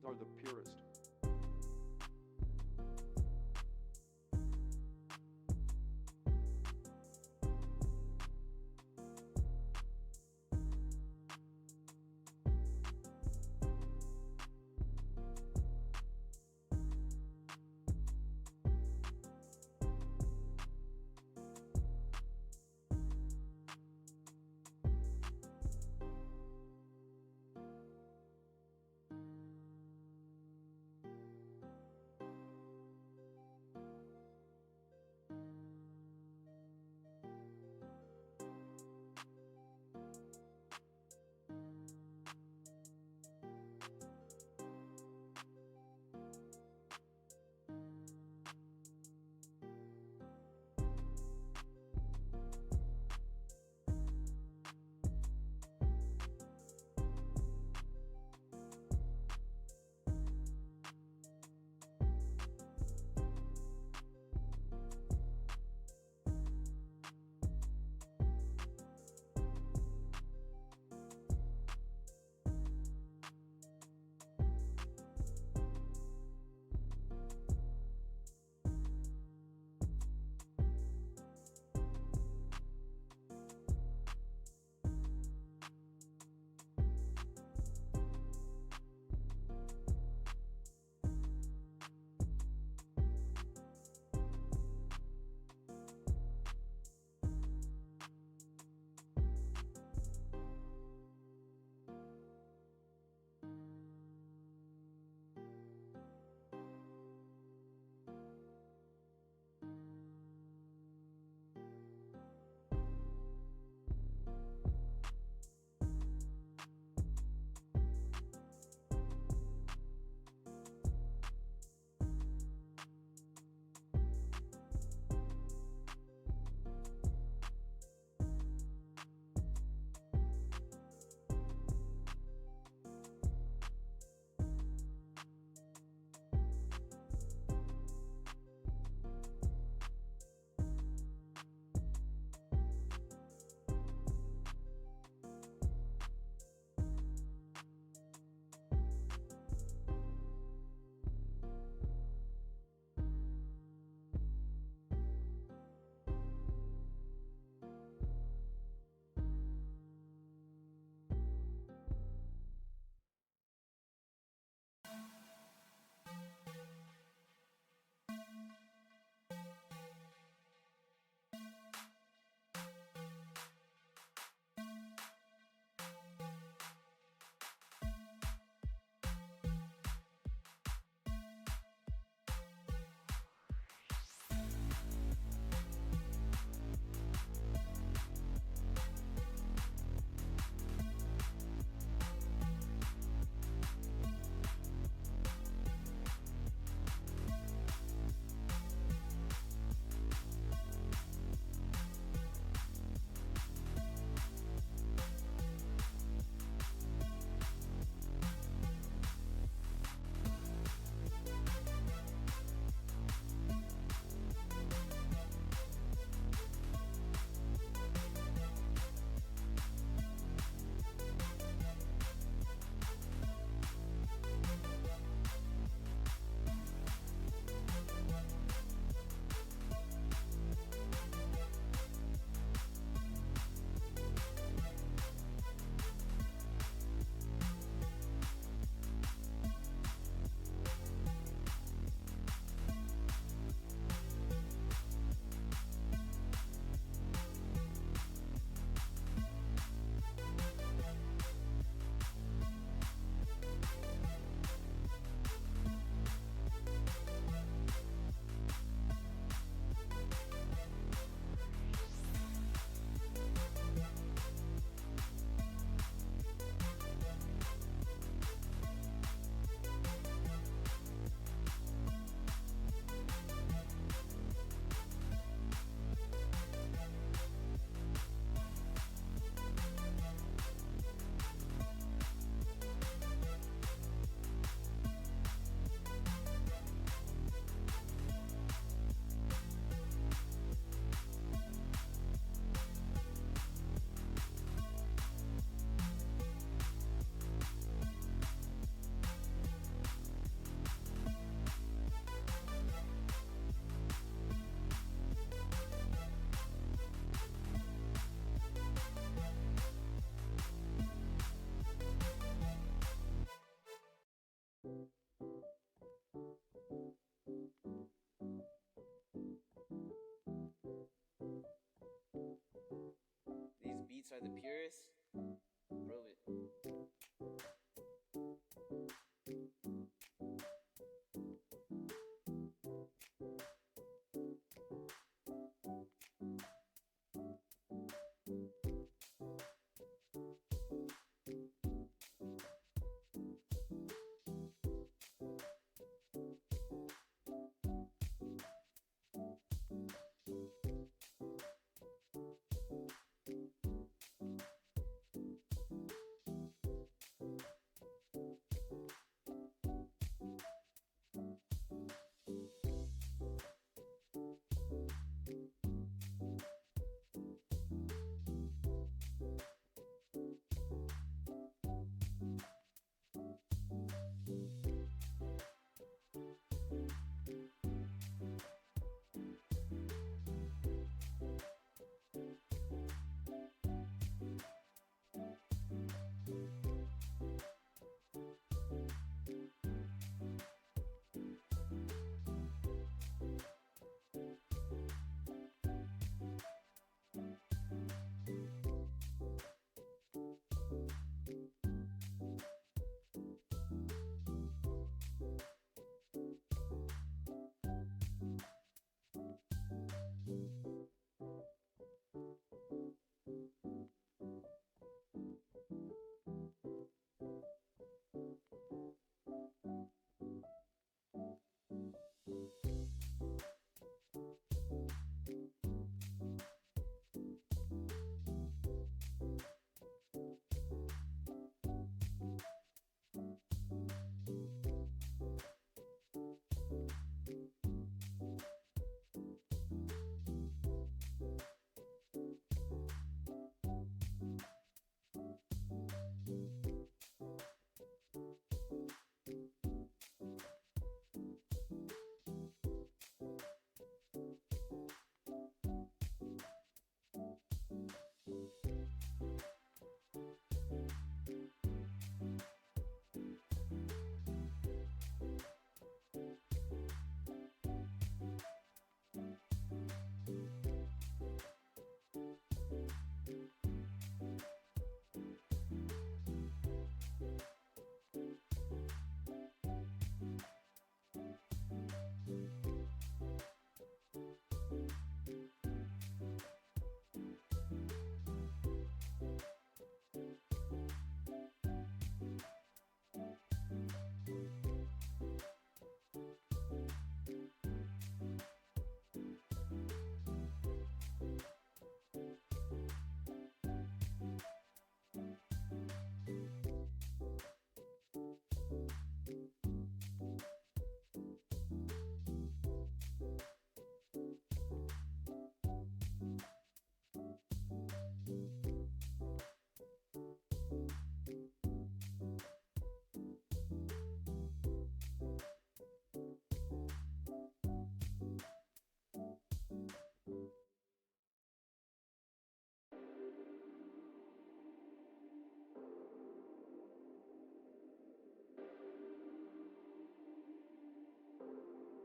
are the purest. are the purest. Prove it.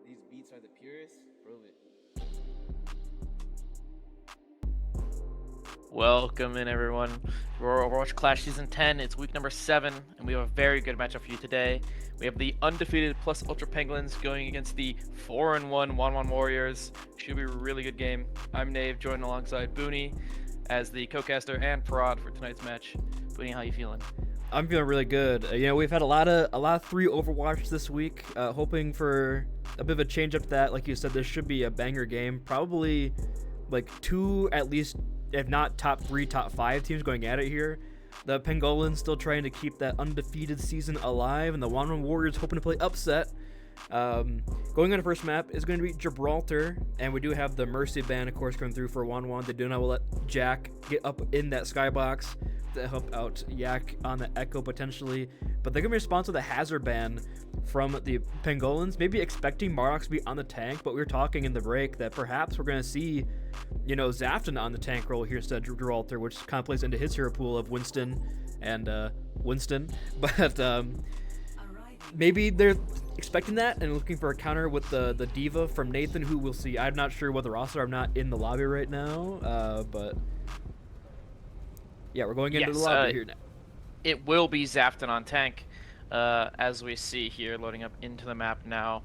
These beats are the purest. Prove it. Welcome in, everyone. We're Overwatch Clash Season 10. It's week number 7, and we have a very good matchup for you today. We have the undefeated plus Ultra Pangolins going against the 4-1 1-1 Warriors. Should be a really good game. I'm Nave, joined alongside Booney as the co-caster and Parad for tonight's match. Booney, how you feeling? I'm feeling really good. We've had a lot of 3 Overwatch this week. Hoping for a bit of a change up to that. Like you said, this should be a banger game. Probably like 2 at least, if not top 3, top 5 teams going at it here. The Pangolins still trying to keep that undefeated season alive, and the 1-1 Warriors hoping to play upset. Going on the first map is going to be Gibraltar, and we do have the Mercy ban, of course, going through for 1-1. They do not let Jack get up in that skybox to help out Yak on the Echo potentially, but they're going to be responsible to the Hazard ban from the Pangolins, maybe expecting Marlox to be on the tank, but we were talking in the break that perhaps we're going to see, Zafton on the tank role here instead of Gibraltar, which kind of plays into his hero pool of Winston and Winston, but maybe they're expecting that and looking for a counter with the Diva from Nathan, who we'll see. I'm not sure what the roster. I'm not in the lobby right now, but Yeah, we're going into the Yes, lobby here now. it will be Zafton on tank, as we see here, loading up into the map now.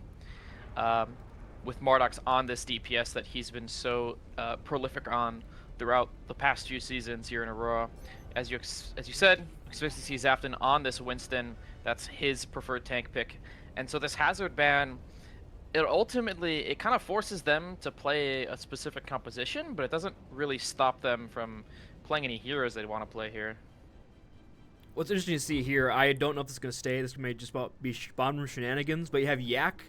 With Mardox on this DPS that he's been so prolific on throughout the past few seasons here in Aurora. As you said, expect to see Zafton on this Winston. That's his preferred tank pick. And so this Hazard ban, it kind of forces them to play a specific composition, but it doesn't really stop them from playing any heroes they want to play here. What's interesting to see here, I don't know if this is going to stay. This may just about be spawn room shenanigans, but you have Yak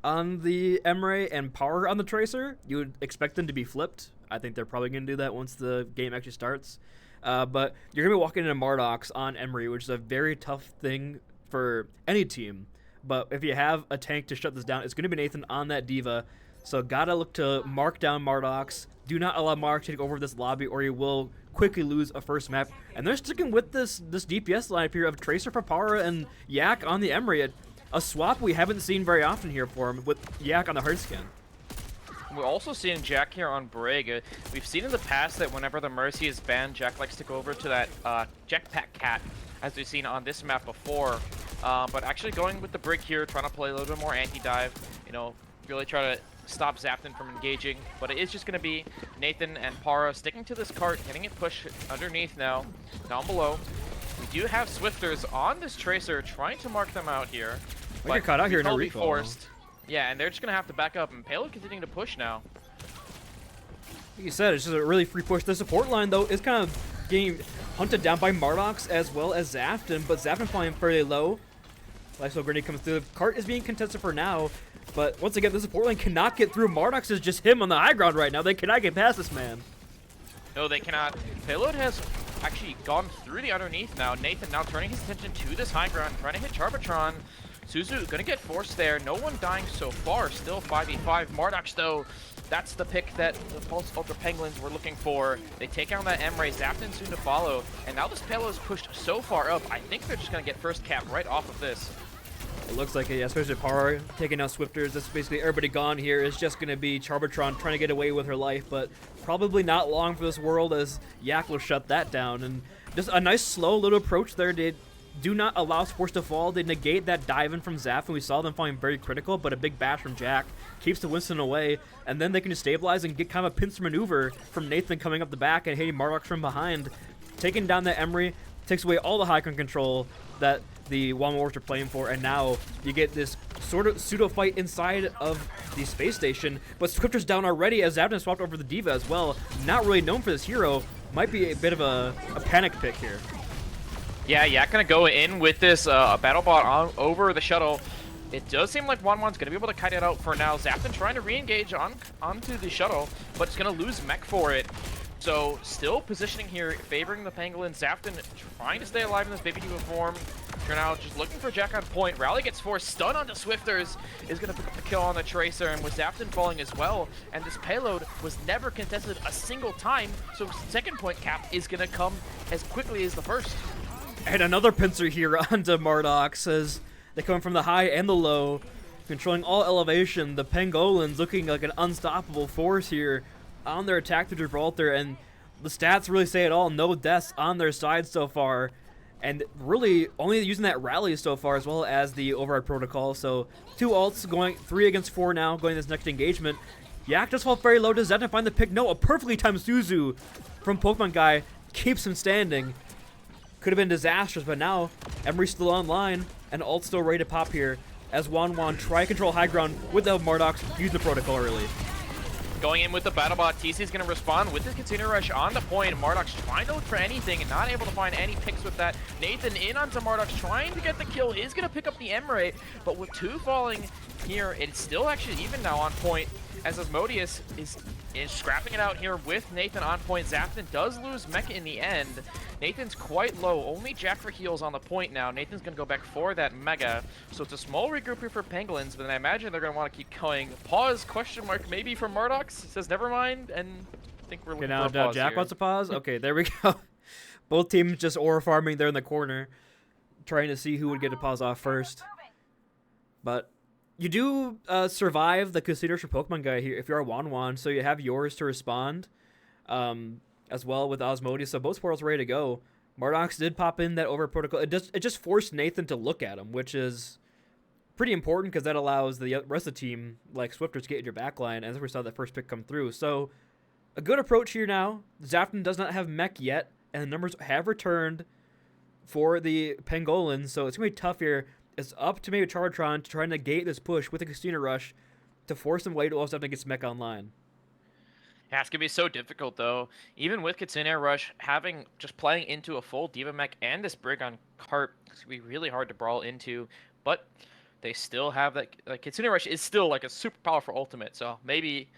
on the Emre and Power on the Tracer. You would expect them to be flipped. I think they're probably going to do that once the game actually starts. But you're going to be walking into Mardox on Emery, which is a very tough thing for any team. But if you have a tank to shut this down, it's going to be Nathan on that Diva. So gotta look to mark down Mardox. Do not allow Mark to take over this lobby, or you will quickly lose a first map. And they're sticking with this DPS lineup here of Tracer, Papara, and Yak on the Emery. A swap we haven't seen very often here for him, with Yak on the hard skin. We're also seeing Jack here on Brig. We've seen in the past that whenever the Mercy is banned, Jack likes to go over to that Jetpack Cat, as we've seen on this map before. But actually going with the Brig here, trying to play a little bit more anti-dive, you know, really try to stop Zafton from engaging. But it is just going to be Nathan and Para sticking to this cart, getting it pushed underneath now, down below. We do have Swifters on this Tracer trying to mark them out here. We get caught out here in a recall. Forced. Yeah, and they're just going to have to back up, and Payload continuing to push now. Like you said, it's just a really free push. The support line, though, is kind of getting hunted down by Mardox as well as Zafton, but Zafton flying fairly low. Lifesteal Grenade comes through. The cart is being contested for now, but once again, the support line cannot get through. Mardox is just him on the high ground right now. They cannot get past this man. No, they cannot. Payload has actually gone through the underneath now. Nathan now turning his attention to this high ground, trying to hit Charbotron. Suzu gonna get forced there. No one dying so far. Still 5v5. Mardox, though, that's the pick that the Pulse Ultra Pangolins were looking for. They take out that Emre. Zafton soon to follow. And now this payload is pushed so far up, I think they're just gonna get first cap right off of this. It looks like it, yeah, especially Power taking out Swifters. That's basically everybody gone here. It's just going to be Charbotron trying to get away with her life, but probably not long for this world as Yak will shut that down. And just a nice slow little approach there. They do not allow Force to fall. They negate that dive in from Zaf, and we saw them falling very critical, but a big bash from Jack keeps the Winston away, and then they can just stabilize and get kind of a pincer maneuver from Nathan coming up the back and hitting Mardox from behind. Taking down that Emery takes away all the high ground control that the One Warriors are playing for, and now you get this sort of pseudo fight inside of the space station. But Scripter's down already as Zafton swapped over the Diva as well. Not really known for this hero. Might be a bit of a panic pick here. Yeah, Yak gonna go in with this BattleBot on over the shuttle. It does seem like Wanwan's gonna be able to kite it out for now. Zafton trying to re-engage onto the shuttle, but it's gonna lose mech for it. So still positioning here, favoring the Pangolin. Zafton trying to stay alive in this baby diva form. You're now just looking for Jack on point. Rally gets forced, stun onto Swifters, is going to pick up the kill on the Tracer, and with Zafton falling as well. And this payload was never contested a single time, so second point cap is going to come as quickly as the first. And another pincer here onto Mardox as they come from the high and the low, controlling all elevation. The Pangolins looking like an unstoppable force here on their attack through Gibraltar, and the stats really say it all. No deaths on their side so far, and really only using that rally so far, as well as the override protocol. So 2 ults going 3 against 4 now, going this next engagement. Yak just fell very low. Does Zafton find the pick? No, a perfectly timed Suzu from Pokemon Guy keeps him standing. Could have been disastrous, but now Emery's still online, and ult still ready to pop here as Wanwan try to control high ground without Mardox using the protocol early. Going in with the BattleBot, TC is going to respond with his Container Rush on the point. Mardox trying to look for anything and not able to find any picks with that. Nathan in onto Mardox trying to get the kill, is going to pick up the Emre, but with 2 falling here, it's still actually even now on point as Asmodeus is scrapping it out here with Nathan on point. Zafton does lose mech in the end. Nathan's quite low, only Jack for heals on the point now. Nathan's going to go back for that Mega. So it's a small regroup here for Pangolins, but then I imagine they're going to want to keep going. Pause, question mark, maybe from Mardox. Says never mind, and I think we're looking for a pause Jack here. wants to pause? Okay, there we go. Both teams just aura farming there in the corner, trying to see who would get a pause off first. But you do survive the Consideration Pokemon Guy here if you're a Wanwan, so you have yours to respond. as well with Osmodeus. So both portals ready to go. Mardox did pop in that over protocol. It just forced Nathan to look at him, which is pretty important because that allows the rest of the team, like Swifters, to get in your backline, as we saw that first pick come through. So a good approach here now. Zafton does not have mech yet, and the numbers have returned for the Pangolins, so it's going to be tough here. It's up to maybe Chartron to try and negate this push with the Casino Rush to force them away to also have to get mech online. Yeah, it's going to be so difficult, though. Even with Kitsune Rush, just playing into a full Diva mech and this Brig on cart, it's going to be really hard to brawl into. But they still have that. Kitsune Rush is still like a super powerful ultimate, so maybe,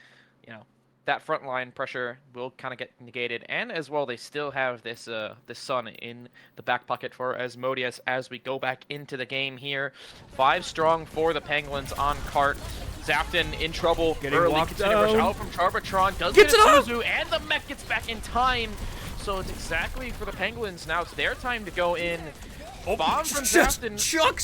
that frontline pressure will kind of get negated. And as well, they still have this Sun in the back pocket for Asmodeus as we go back into the game here. 5 strong for the Pangolins on cart. Zafton in trouble early. Kitsune Rush out from Charbatron. Does get a Suzu, and the mech gets back in time. So it's exactly for the Pangolins now. It's their time to go in. Bomb from Zafton.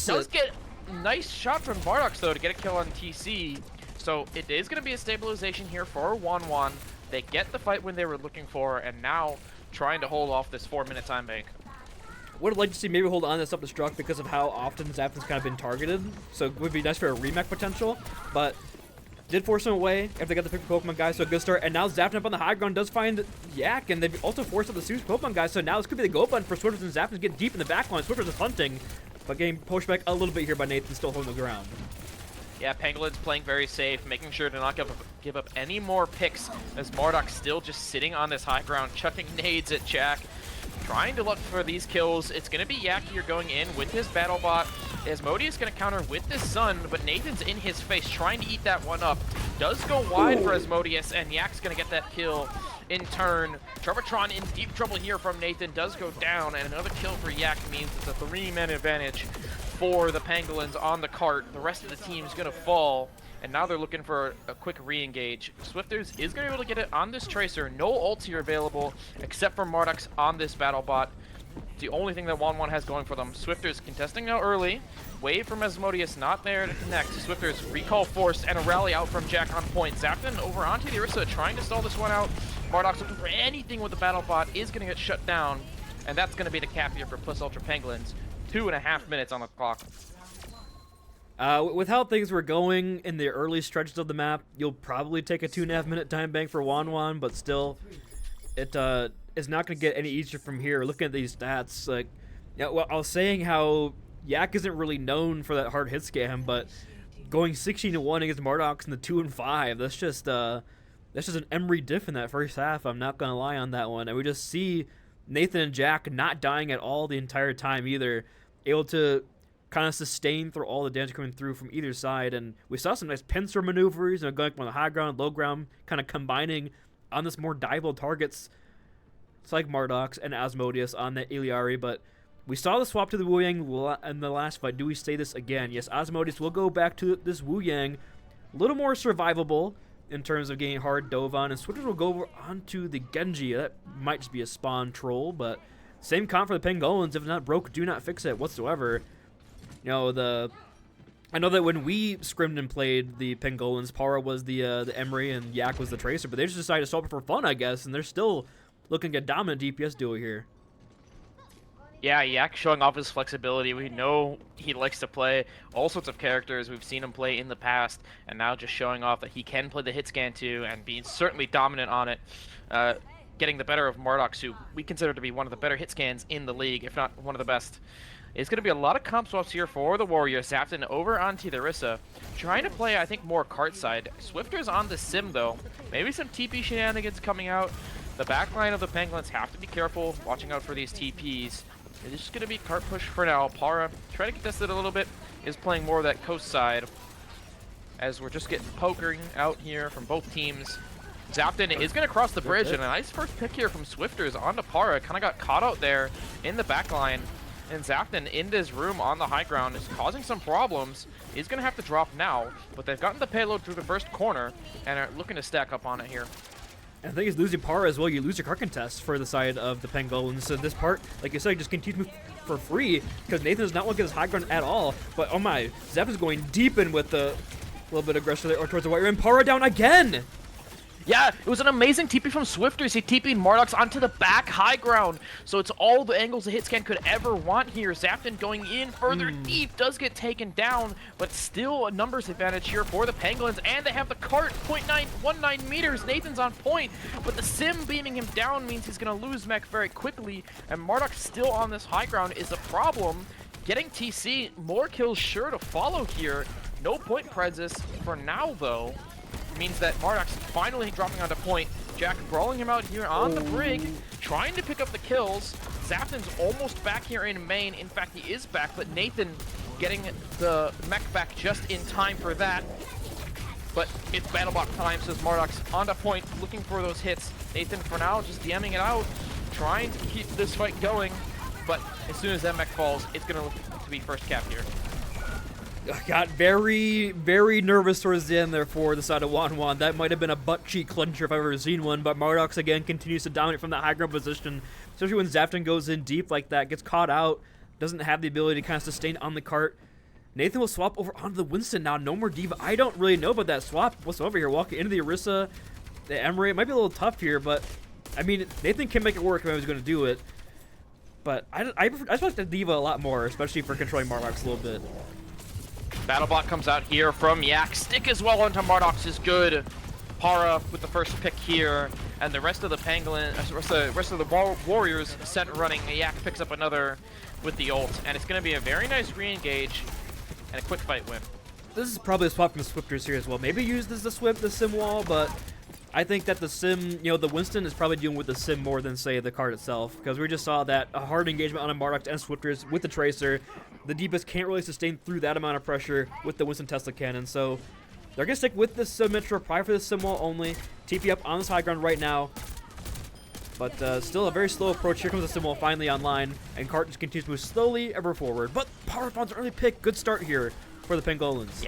Does get a nice shot from Mardox, though, to get a kill on TC. So it is going to be a stabilization here for 1-1. They get the fight when they were looking for, and now trying to hold off this 4-minute time bank. Would have liked to see maybe hold on to this self-destruct because of how often Zafton's kind of been targeted. So it would be nice for a remake potential, but did force him away after they got the pick Pokemon guy, so a good start. And now Zafton up on the high ground does find Yak, and they've also forced up the Zeus Pokemon guy, so now this could be the go button for Swifters and Zafton to get deep in the backline. Swifters is hunting, but getting pushed back a little bit here by Nathan, still holding the ground. Yeah, Pangolins playing very safe, making sure to not give up any more picks as Mardox still just sitting on this high ground, chucking nades at Jack, trying to look for these kills. It's going to be Yak here going in with his battle bot. Asmodeus going to counter with this Sun, but Nathan's in his face trying to eat that one up. Does go wide for Asmodeus, and Yak's going to get that kill in turn. Charbatron in deep trouble here from Nathan, does go down, and another kill for Yak means it's a 3-man advantage for the Pangolins on the cart. The rest of the team is going to fall, and now they're looking for a quick re-engage. Swifters is going to be able to get it on this Tracer. No ults here available, except for Mardox on this battle bot. The only thing that 1-1 has going for them. Swifters contesting now early. Wave from Asmodeus not there to connect. Swifters recall forced, and a rally out from Jack on point. Zafton over onto the Orisa, trying to stall this one out. Mardox looking for anything with the battle bot, is going to get shut down, and that's going to be the cap here for Plus Ultra Pangolins. 2.5 minutes on the clock. With how things were going in the early stretches of the map, you'll probably take a 2.5-minute time bank for Wanwan, but still, it is not going to get any easier from here. Looking at these stats, well, I was saying how Yak isn't really known for that hard hit scam, but going 16-1 against Mardox in the 2-5, that's just an Emery diff in that first half. I'm not going to lie on that one, and we just see Nathan and Jack not dying at all the entire time either, able to kind of sustain through all the damage coming through from either side. And we saw some nice pincer maneuvers, going from the high ground, low ground, kind of combining on this more diveable targets. It's like Mardox and Asmodeus on the Iliari, but we saw the swap to the Wu Yang in the last fight. Do we say this again? Yes, Asmodeus will go back to this Wu Yang, a little more survivable in terms of getting hard dove on, and Swifters will go over onto the Genji. That might just be a spawn troll, but same comp for the Pangolins. If not broke, do not fix it whatsoever. I know that when we scrimmed and played the Pangolins, Para was the Emery and Yak was the Tracer, but they just decided to swap it for fun, I guess, and they're still looking at dominant DPS duo here. Yeah, Yak showing off his flexibility. We know he likes to play all sorts of characters. We've seen him play in the past, and now just showing off that he can play the hit scan too, and being certainly dominant on it. Getting the better of Mardox, who we consider to be one of the better hit scans in the league, if not one of the best. It's going to be a lot of comp swaps here for the Warriors. Zafton over onto the Orisa, trying to play, I think, more cart side. Swifters on the sim, though. Maybe some TP shenanigans coming out. The backline of the Pangolins have to be careful, watching out for these TPs. It's just going to be cart push for now. Para, trying to contest it a little bit, is playing more of that coast side, as we're just getting pokering out here from both teams. Zafton is going to cross the bridge, and a nice first pick here from Swifters onto Para. Kind of got caught out there in the backline. And Zafton in this room on the high ground is causing some problems. He's going to have to drop now, but they've gotten the payload through the first corner and are looking to stack up on it here. And I think it's losing Para as well. You lose your cart contest for the side of the Pangolins. So this part, like you said, just continues for free because Nathan does not want to get his high ground at all. But oh my, Zep is going deep in with the little bit of aggression there or towards the white rim. Para down again! Yeah, it was an amazing TP from Swifters. He TP'd Mardox onto the back high ground. So it's all the angles a hit scan could ever want here. Zapton going in further deep, does get taken down, but still a numbers advantage here for the Pangolins. And they have the cart, 0.919 meters. Nathan's on point, but the sim beaming him down means he's going to lose mech very quickly. And Mardox still on this high ground is a problem. Getting TC, more kills sure to follow here. No point Prezis for now, though. Means that Mardox finally dropping onto point. Jack brawling him out here on the brig, trying to pick up the kills. Zapton's almost back here in main. In fact, he is back, but Nathan getting the mech back just in time for that. But it's BattleBot time, says Mardox. Onto point, looking for those hits. Nathan, for now, just DMing it out, trying to keep this fight going. But as soon as that mech falls, it's going to look to be first cap here. Got very, very nervous towards the end there for the side of Wanwan. That might have been a butt cheek clincher if I've ever seen one, but Mardox again continues to dominate from that high ground position, especially when Zapton goes in deep like that, gets caught out, doesn't have the ability to kind of sustain on the cart. Nathan will swap over onto the Winston now, no more Diva. I don't really know about that swap whatsoever here. Walking into the Orisa, the Emery, it might be a little tough here, but I mean, Nathan can make it work if I was going to do it. But I just like the Diva a lot more, especially for controlling Mardox a little bit. BattleBot comes out here from Yak. Stick as well onto Mardox is good. Para with the first pick here, and the rest of the Pangolin, rest of the Warriors sent running. Yak picks up another with the ult, and it's going to be a very nice re-engage and a quick fight win. This is probably a spot from the Swifters here as well. Maybe use this to the sim wall, but I think that the sim, you know, the Winston is probably dealing with the sim more than, say, the card itself, because we just saw that a hard engagement on a Mardox and Swifters with the Tracer. The Deepest can't really sustain through that amount of pressure with the Winston Tesla cannon, so they're going to stick with this Symmetra, probably for the sim wall only. TP up on this high ground right now, but still a very slow approach. Here comes the sim wall finally online, and Cart just continues to move slowly ever forward. But Power Spawn's early pick, good start here for the Pangolins.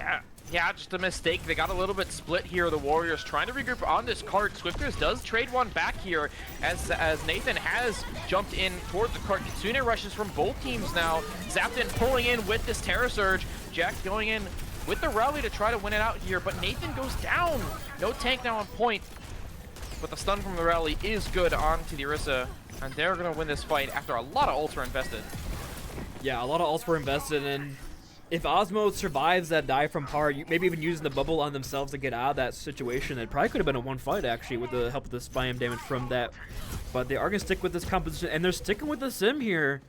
Yeah, just a mistake. They got a little bit split here. The Warriors trying to regroup on this cart. Swifters does trade one back here as Nathan has jumped in towards the cart. Kitsune rushes from both teams now. Zapton pulling in with this Terror Surge. Jack going in with the rally to try to win it out here, but Nathan goes down. No tank now on point, but the stun from the rally is good onto the Orisa, and they're going to win this fight after a lot of ults were invested. Yeah, a lot of ults were invested, and if Osmo survives that dive from Par, maybe even using the bubble on themselves to get out of that situation, it probably could have been a one fight actually with the help of the spam damage from that. But they are going to stick with this composition, and they're sticking with the sim here.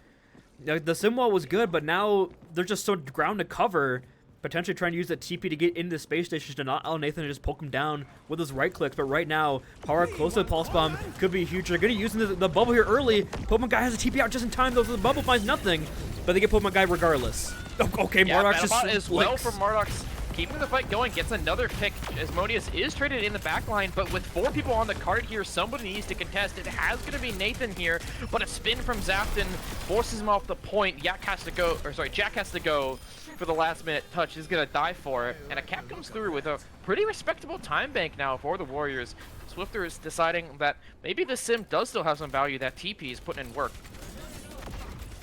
The sim wall was good, but now they're just so ground to cover, potentially trying to use that TP to get into the space station to not allow Nathan to just poke him down with his right clicks. But right now, Para close to the pulse bomb could be huge. They're going to use the bubble here early. Pokemon Guy has a TP out just in time, though, so the bubble finds nothing. But they get Pokemon Guy regardless. Okay, yeah, Mardox just as well from Mardox, keeping the fight going, gets another pick. Asmodeus is traded in the back line, but with 4 people on the cart here, somebody needs to contest. It has going to be Nathan here, but a spin from Zapton forces him off the point. Jack has to go for the last minute touch. He's going to die for it, and a cap comes through with a pretty respectable time bank now for the Warriors. Swifter is deciding that maybe the sim does still have some value, that TP is putting in work.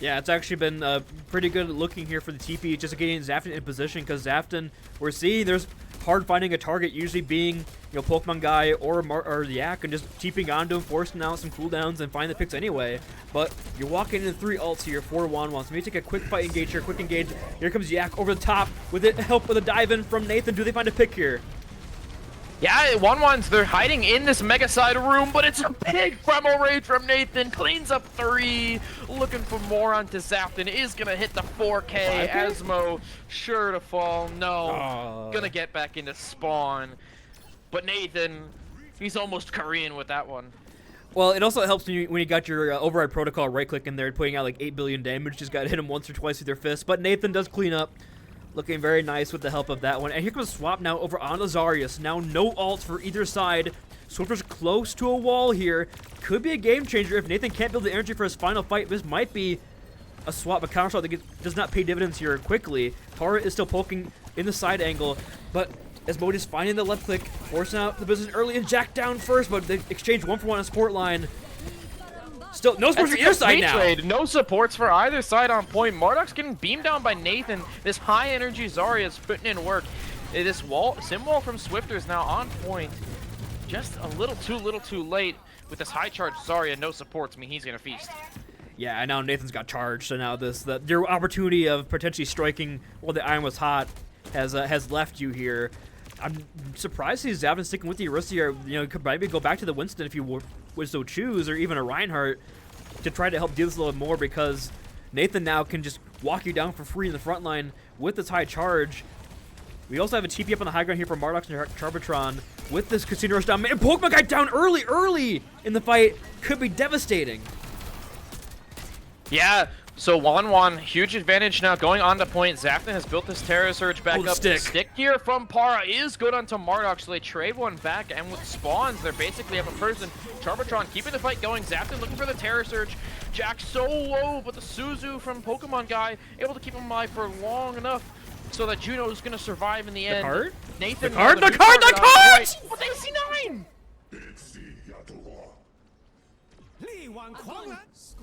Yeah, it's actually been pretty good looking here for the TP, just getting Zapton in position, because Zapton, we're seeing there's hard finding a target, usually being, you know, Pokemon Guy or Yak, and just TPing onto him, forcing out some cooldowns and find the picks anyway. But you're walking into 3 ults here for Wanwan, so maybe take a quick fight engage here, quick engage. Here comes Yak over the top with it, help with a dive in from Nathan. Do they find a pick here? Yeah, Wanwan's, they're hiding in this Mega Side room, but it's a big Primal Rage from Nathan. Cleans up 3, looking for more onto Zapton. Is going to hit the 4K. Asmo, sure to fall. No, going to get back into spawn. But Nathan, he's almost Korean with that one. Well, it also helps when you got your override protocol right-click in there, putting out like 8 billion damage. Just got to hit him once or twice with your fist. But Nathan does clean up. Looking very nice with the help of that one. And here comes Swap now over on Azarius. Now no ults for either side. Swifter's close to a wall here. Could be a game changer if Nathan can't build the energy for his final fight. This might be a swap, a counter swap that does not pay dividends here quickly. Tara is still poking in the side angle, but Asmodeus finding the left click, forcing out the business early, and Jack down first, but they exchange 1-for-1 on support line. Still, no supports for either side now. Trade. No supports for either side on point. Mardox getting beamed down by Nathan. This high energy Zarya is putting in work. This sim wall from Swifters now on point. just a little too late with this high charge Zarya, no supports. I mean, he's gonna feast. Yeah, and now Nathan's got charged, so now your opportunity of potentially striking while the iron was hot has left you here. I'm surprised he's Zavin sticking with the Orisa here. You know, could maybe go back to the Winston if you would so choose, or even a Reinhardt to try to help deal this a little more, because Nathan now can just walk you down for free in the front line with this high charge. We also have a TP up on the high ground here for Mardox and Charbotron with this Casino Rush down. Man, Pokemon guy down early in the fight could be devastating. Yeah, so 1-1, huge advantage now going on to point. Zafton has built this Terra Surge back up. Stick. Stick here from Para is good onto Mardox, so they trade one back, and with spawns, they're basically up a person. Charbotron keeping the fight going. Zafton looking for the Terra Surge. Jack so low, but the Suzu from Pokemon guy able to keep him alive for long enough so that Juno's gonna survive in the end. Card? Nathan, The card! What the AC9?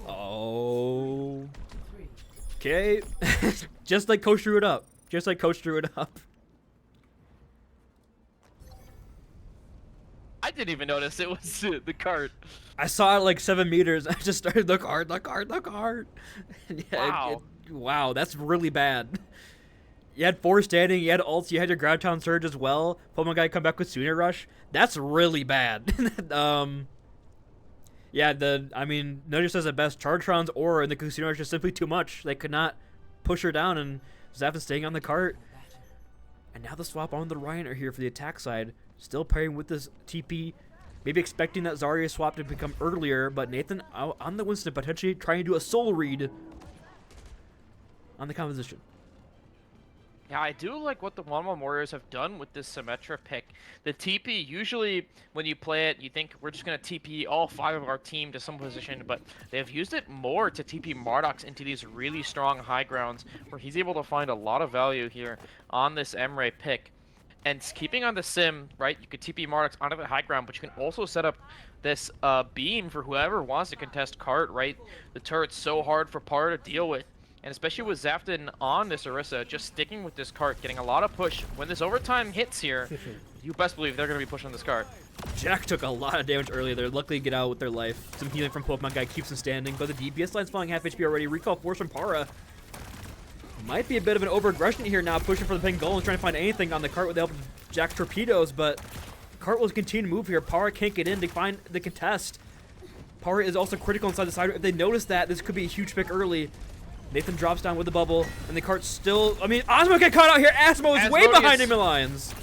Oh. Okay. Just like Coach drew it up. I didn't even notice it was the card. I saw it like 7 meters. I just started the card. Yeah, Wow. Wow, that's really bad. You had 4 standing, you had ults, you had your Ground Town Surge as well. Pokemon guy come back with Sooner Rush. That's really bad. Yeah, Notice says it best. Chartron's Aura and the Casino Rush is simply too much. They could not push her down, and Zaf is staying on the cart. And now the swap on the Ryan are here for the attack side. Still pairing with this TP. Maybe expecting that Zarya swap to become earlier, but Nathan out on the Winston, potentially trying to do a soul read on the composition. Yeah, I do like what the 1-1 Warriors have done with this Symmetra pick. The TP, usually when you play it, you think we're just going to TP all 5 of our team to some position, but they've used it more to TP Mardox into these really strong high grounds where he's able to find a lot of value here on this Emre pick. And keeping on the sim, right, you could TP Mardox onto the high ground, but you can also set up this beam for whoever wants to contest cart, right? The turret's so hard for Par to deal with. And especially with Zafton on this Orisa, just sticking with this cart, getting a lot of push. When this overtime hits here, you best believe they're going to be pushing this cart. Jack took a lot of damage earlier there. Luckily, get out with their life. Some healing from Pokemon guy keeps him standing, but the DPS line's falling half HP already. Recall force from Para. Might be a bit of an over-aggression here now, pushing for the Pangolins, trying to find anything on the cart with the help of Jack's torpedoes, but cart will continue to move here. Para can't get in to find the contest. Para is also critical inside the side. If they notice that, this could be a huge pick early. Nathan drops down with the bubble, and the cart still... Osmo get caught out here! Asmo is way behind him in lines!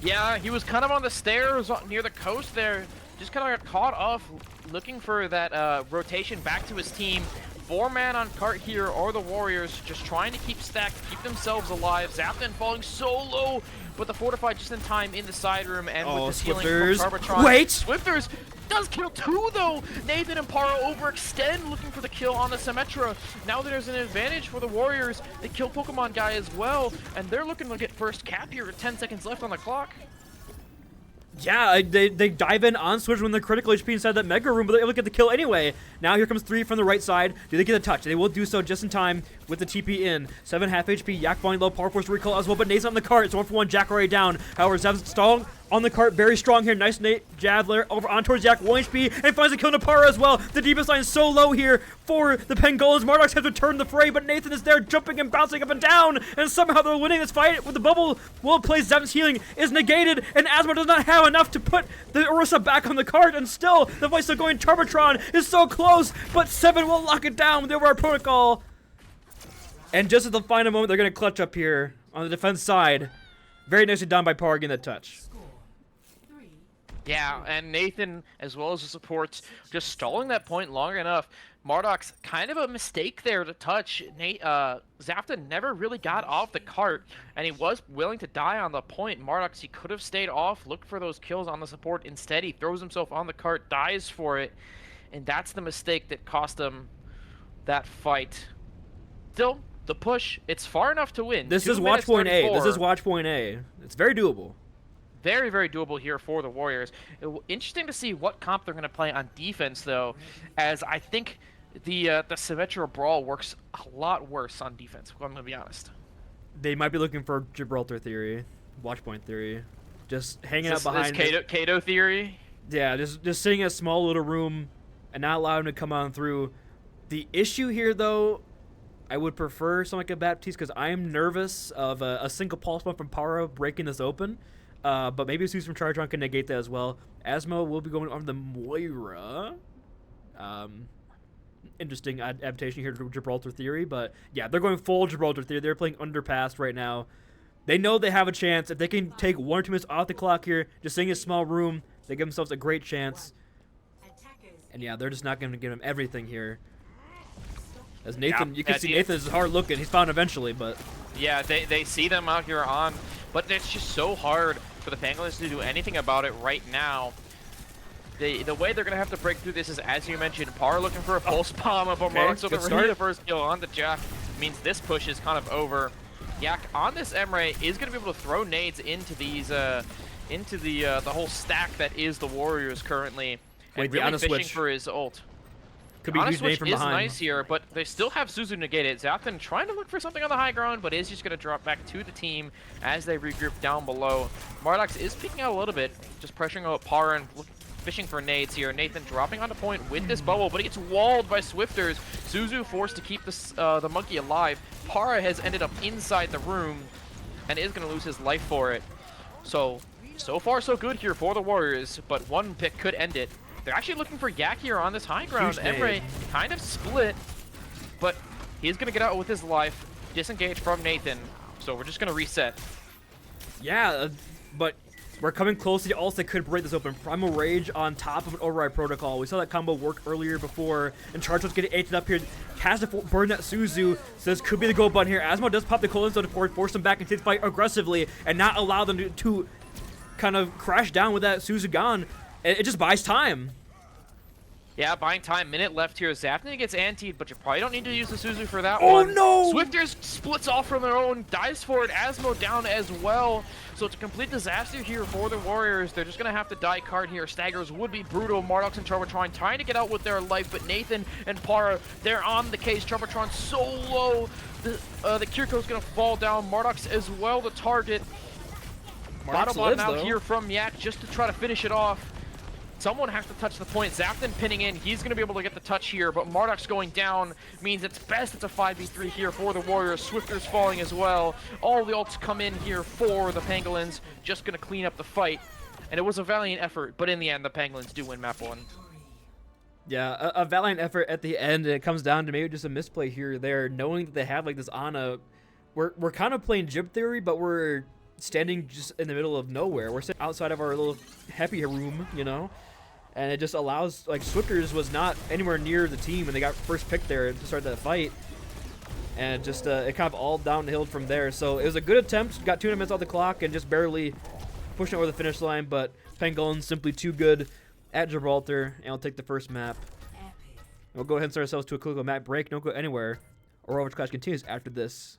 Yeah, he was kind of on the stairs near the coast there. Just kind of got caught off, looking for that rotation back to his team. 4-man on cart here are the Warriors, just trying to keep stacked, keep themselves alive. Zapton falling so low, but the Fortified just in time in the side room, and with the healing from Charbotron. Wait! Swifters does kill 2 though! Nathan and Para overextend, looking for the kill on the Symmetra. Now there's an advantage for the Warriors. They kill Pokemon guy as well, and they're looking to get first cap here with 10 seconds left on the clock. Yeah, they dive in on Switch when they're critical HP inside that Mega Room, but they're able to get the kill anyway. Now here comes 3 from the right side. Do they get a touch? They will do so just in time with the TP in. 7 half HP, Yak falling low, Power Force recall as well, but Nate's on the cart. It's 1-for-1, Jack already down. However, Zev's stalling on the cart, very strong here. Nice Nate Javeler over on towards Yak, 1 HP, and finds a kill to Para as well. The deepest line is so low here for the Pangolins. Mardox has returned the fray, but Nathan is there jumping and bouncing up and down, and somehow they're winning this fight with the bubble. Well played, Zev's healing is negated, and Asmo does not have enough to put the Orisa back on the cart, and still the fight's still going. Charbotron is so close, but 7 will lock it down with the Override Protocol. And just at the final moment, they're going to clutch up here on the defense side. Very nicely done by Par getting that touch. Yeah, and Nathan, as well as the supports, just stalling that point long enough. Mardox, kind of a mistake there to touch. Zafton never really got off the cart, and he was willing to die on the point. Mardox, he could have stayed off, looked for those kills on the support. Instead, he throws himself on the cart, dies for it, and that's the mistake that cost him that fight. Still, the push, it's far enough to win. This is watch point A. This is watch point A. It's very doable. Very, very doable here for the Warriors. Interesting to see what comp they're going to play on defense, though, as I think the Symmetra Brawl works a lot worse on defense, I'm going to be honest. They might be looking for Gibraltar theory, watch point theory. just hanging This out behind. Kato theory. Yeah, just sitting in a small little room and not allowing him to come on through. The issue here, though, I would prefer something like a Baptiste because I am nervous of a single pulse bomb from Para breaking this open. But maybe a Suzu from Charge can negate that as well. Asmo will be going on the Moira. Interesting adaptation here to Gibraltar Theory. But yeah, they're going full Gibraltar Theory. They're playing Underpass right now. They know they have a chance. If they can take 1 or 2 minutes off the clock here, just sitting in a small room, they give themselves a great chance. And yeah, they're just not going to give him everything here. As Nathan, you can see Nathan is hard looking. He's found eventually, but... Yeah, they see them out here on, but it's just so hard for the Pangolins to do anything about it right now. The way they're going to have to break through this is, as you mentioned, Par looking for a pulse bomb, but Mark's over here. The first kill on the Jack means this push is kind of over. Yak on this Emre is going to be able to throw nades into these, into the whole stack that is the Warriors currently. Wait, and really fishing switch for his ult. Could be a huge nade from behind. Nice here, but they still have Suzu negated. Zapton trying to look for something on the high ground, but is just going to drop back to the team as they regroup down below. Mardox is peeking out a little bit, just pressuring out Par and fishing for nades here. Nathan dropping on the point with this bubble, but he gets walled by Swifters. Suzu forced to keep this, the monkey alive. Para has ended up inside the room and is going to lose his life for it. So far so good here for the Warriors, but one pick could end it. They're actually looking for Yak here on this high ground. Emre kind of split, but he's going to get out with his life. Disengage from Nathan, so we're just going to reset. Yeah, but we're coming close to the ults that could break this open. Primal Rage on top of an Override Protocol. We saw that combo work earlier before, and Charge was getting aged up here. Has to burn that Suzu, so this could be the go button here. Asmo does pop the Colons on the board, force them back into the fight aggressively, and not allow them to kind of crash down with that Suzu gone. It just buys time. Yeah, buying time. Minute left here. Zapton gets antied, but you probably don't need to use the Suzu for that Oh, one. no! Swifters splits off from their own, dies for it. Asmo down as well. So it's a complete disaster here for the Warriors. They're just going to have to die card here. Staggers would be brutal. Mardox and Charbatron trying to get out with their life, but Nathan and Para, they're on the case. Charbatron so low. The Kiriko's going to fall down. Mardox as well, the target. Bottom bottom out here from Yak just to try to finish it off. Someone has to touch the point. Zapton pinning in. He's going to be able to get the touch here, but Mardox going down means it's best it's a 5v3 here for the Warriors. Swifter's falling as well. All the ults come in here for the Pangolins. Just going to clean up the fight. And it was a valiant effort, but in the end, the Pangolins do win map 1. Yeah, a valiant effort at the end, and it comes down to maybe just a misplay here or there, knowing that they have like this Ana. We're kind of playing Jib Theory, but we're standing just in the middle of nowhere. We're sitting outside of our little happy room, you know? And it just allows, like, Swifters was not anywhere near the team, and they got first pick there to start that fight. And just, it kind of all downhill from there. So it was a good attempt, got 2 minutes off the clock, and just barely pushing over the finish line, but Pangolins simply too good at Gibraltar, and we'll take the first map. And we'll go ahead and start ourselves to a quick map break. Don't go anywhere. Overwatch Clash continues after this.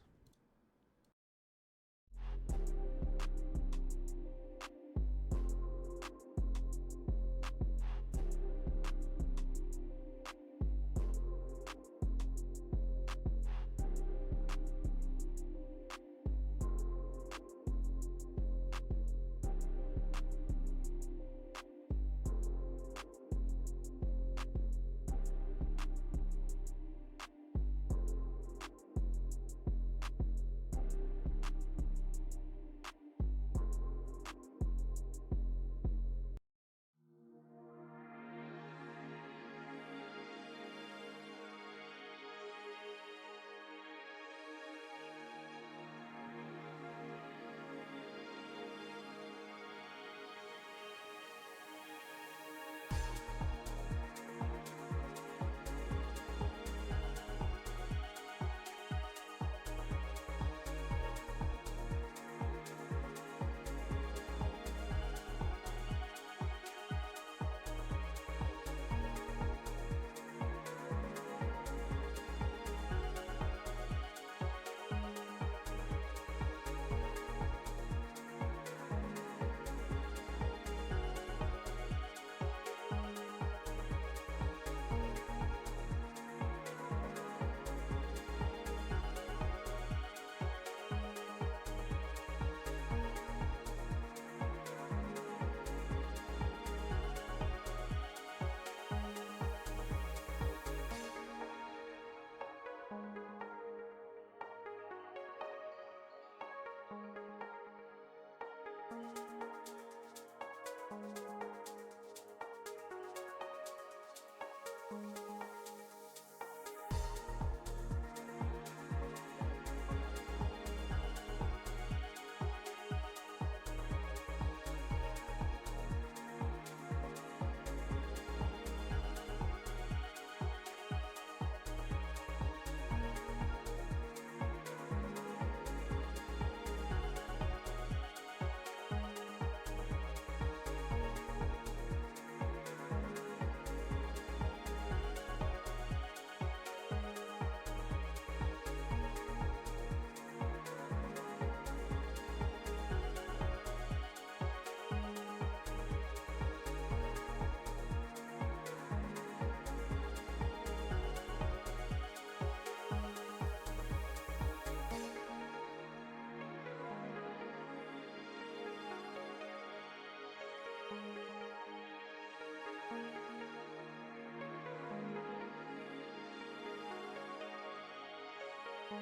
These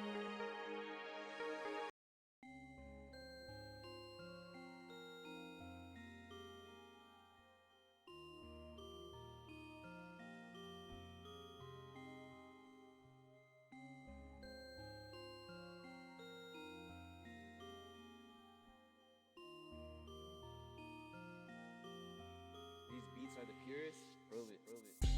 beats are the purest. Prove it, prove it.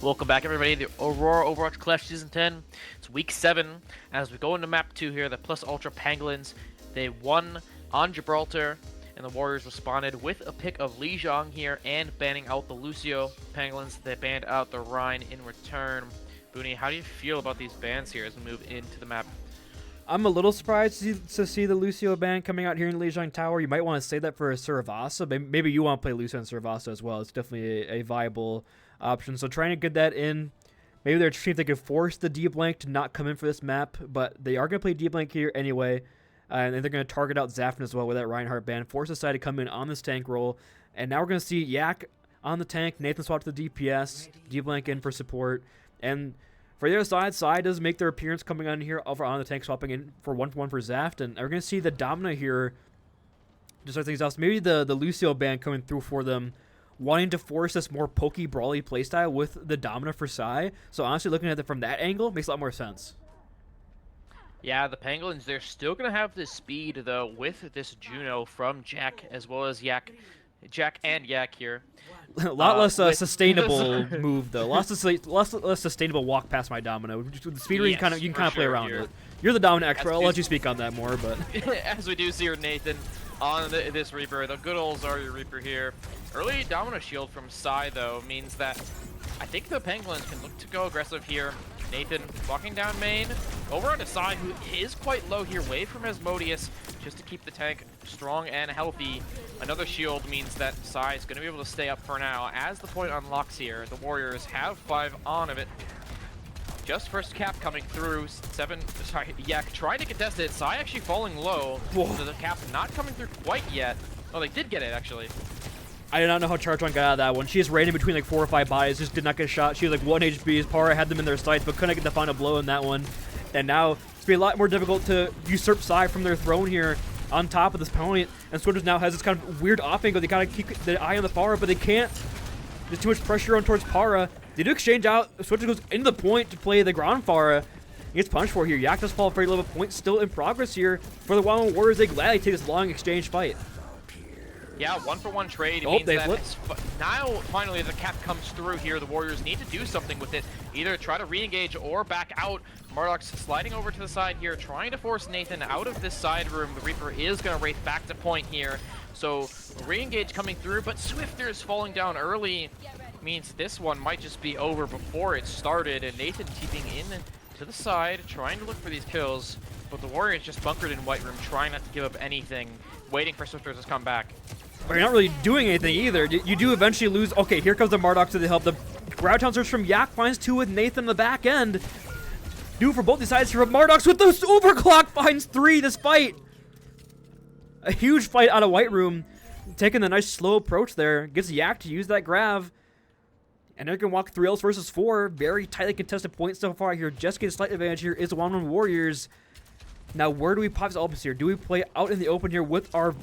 Welcome back, everybody. The Aurora Overwatch Clash Season 10. It's Week 7. As we go into Map 2 here, the Plus Ultra Pangolins, they won on Gibraltar, and the Warriors responded with a pick of Li Zhang here and banning out the Lucio Pangolins. They banned out the Rhine in return. Booney, how do you feel about these bans here as we move into the map? I'm a little surprised to see the Lucio ban coming out here in Lijiang Tower. You might want to say that for Saravasa. Maybe you want to play Lucio and Saravasa as well. It's definitely a viable option. So trying to get that in. Maybe they're trying if they could force the D-Blank to not come in for this map, but they are going to play D-Blank here anyway. And they're going to target out Zafin as well with that Reinhardt ban. Force the side to come in on this tank roll. And now we're going to see Yak on the tank. Nathan swap to the DPS. D-Blank in for support. And for the other side, Sai does make their appearance coming on here over on the tank, swapping in for 1-1 for Zaft. And we're going to see the Domina here to start things out. So maybe the Lucio ban coming through for them, wanting to force this more pokey, brawly playstyle with the Domina for Sai. So honestly, looking at it from that angle makes a lot more sense. Yeah, the Pangolins, they're still going to have this speed, though, with this Juno from Jack, as well as Jack and Yak here. A lot less sustainable move, though. Less sustainable walk past my Domino. With the speed read, Yes, you can kind of play sure around here. it. You're the Domino expert. I'll As let you speak on that more, but as we do see here, Nathan, on this Reaper, the good old Zarya Reaper here. Early Domino shield from Sai, though, means that I think the Pangolins can look to go aggressive here. Nathan walking down main, over onto Sai, who is quite low here, away from Asmodeus, just to keep the tank strong and healthy. Another shield means that Sai is going to be able to stay up for now. As the point unlocks here, the Warriors have 5 on of it. Just first cap coming through, Yak trying to contest it, Sai actually falling low, so the cap not coming through quite yet. Oh, they did get it, actually. I did not know how Chartron got out of that one. She just ran in between like 4 or 5 bodies, just did not get a shot. She was like 1 HP. Para had them in their sights, but couldn't get the final blow in that one. And now it's going to be a lot more difficult to usurp Sai from their throne here on top of this opponent. And Switchers now has this kind of weird off angle. They gotta keep the eye on the Para, but they can't. There's too much pressure on towards Para. They do exchange out. Switchers goes into the point to play the ground Para. He gets punished for here. Yak does fall very low. Point still in progress here for the Wild Warriors. They gladly take this long exchange fight. Yeah, 1-for-1 trade. It Oh, means they that flipped. now finally the cap comes through here. The Warriors need to do something with it. Either try to re-engage or back out. Murdoch's sliding over to the side here, trying to force Nathan out of this side room. The Reaper is going to race back to point here. So re-engage coming through, but Swifter's falling down early. Means this one might just be over before it started. And Nathan keeping in to the side, trying to look for these kills. But the Warriors just bunkered in White Room, trying not to give up anything, waiting for Swifters to come back. But you're not really doing anything either. You do eventually lose. Okay, here comes the Marduk to the help. The Ground search from Yak finds 2 with Nathan in the back end. Do for both these sides here. Marduk's with the overclock finds 3 this fight. A huge fight out of White Room. Taking the nice slow approach there. Gets Yak to use that grab. And they're going to walk 3 Ls versus 4. Very tightly contested point so far here. Just getting a slight advantage here is the 1-1 Warriors. Now, where do we pop this opens here? Do we play out in the open here with our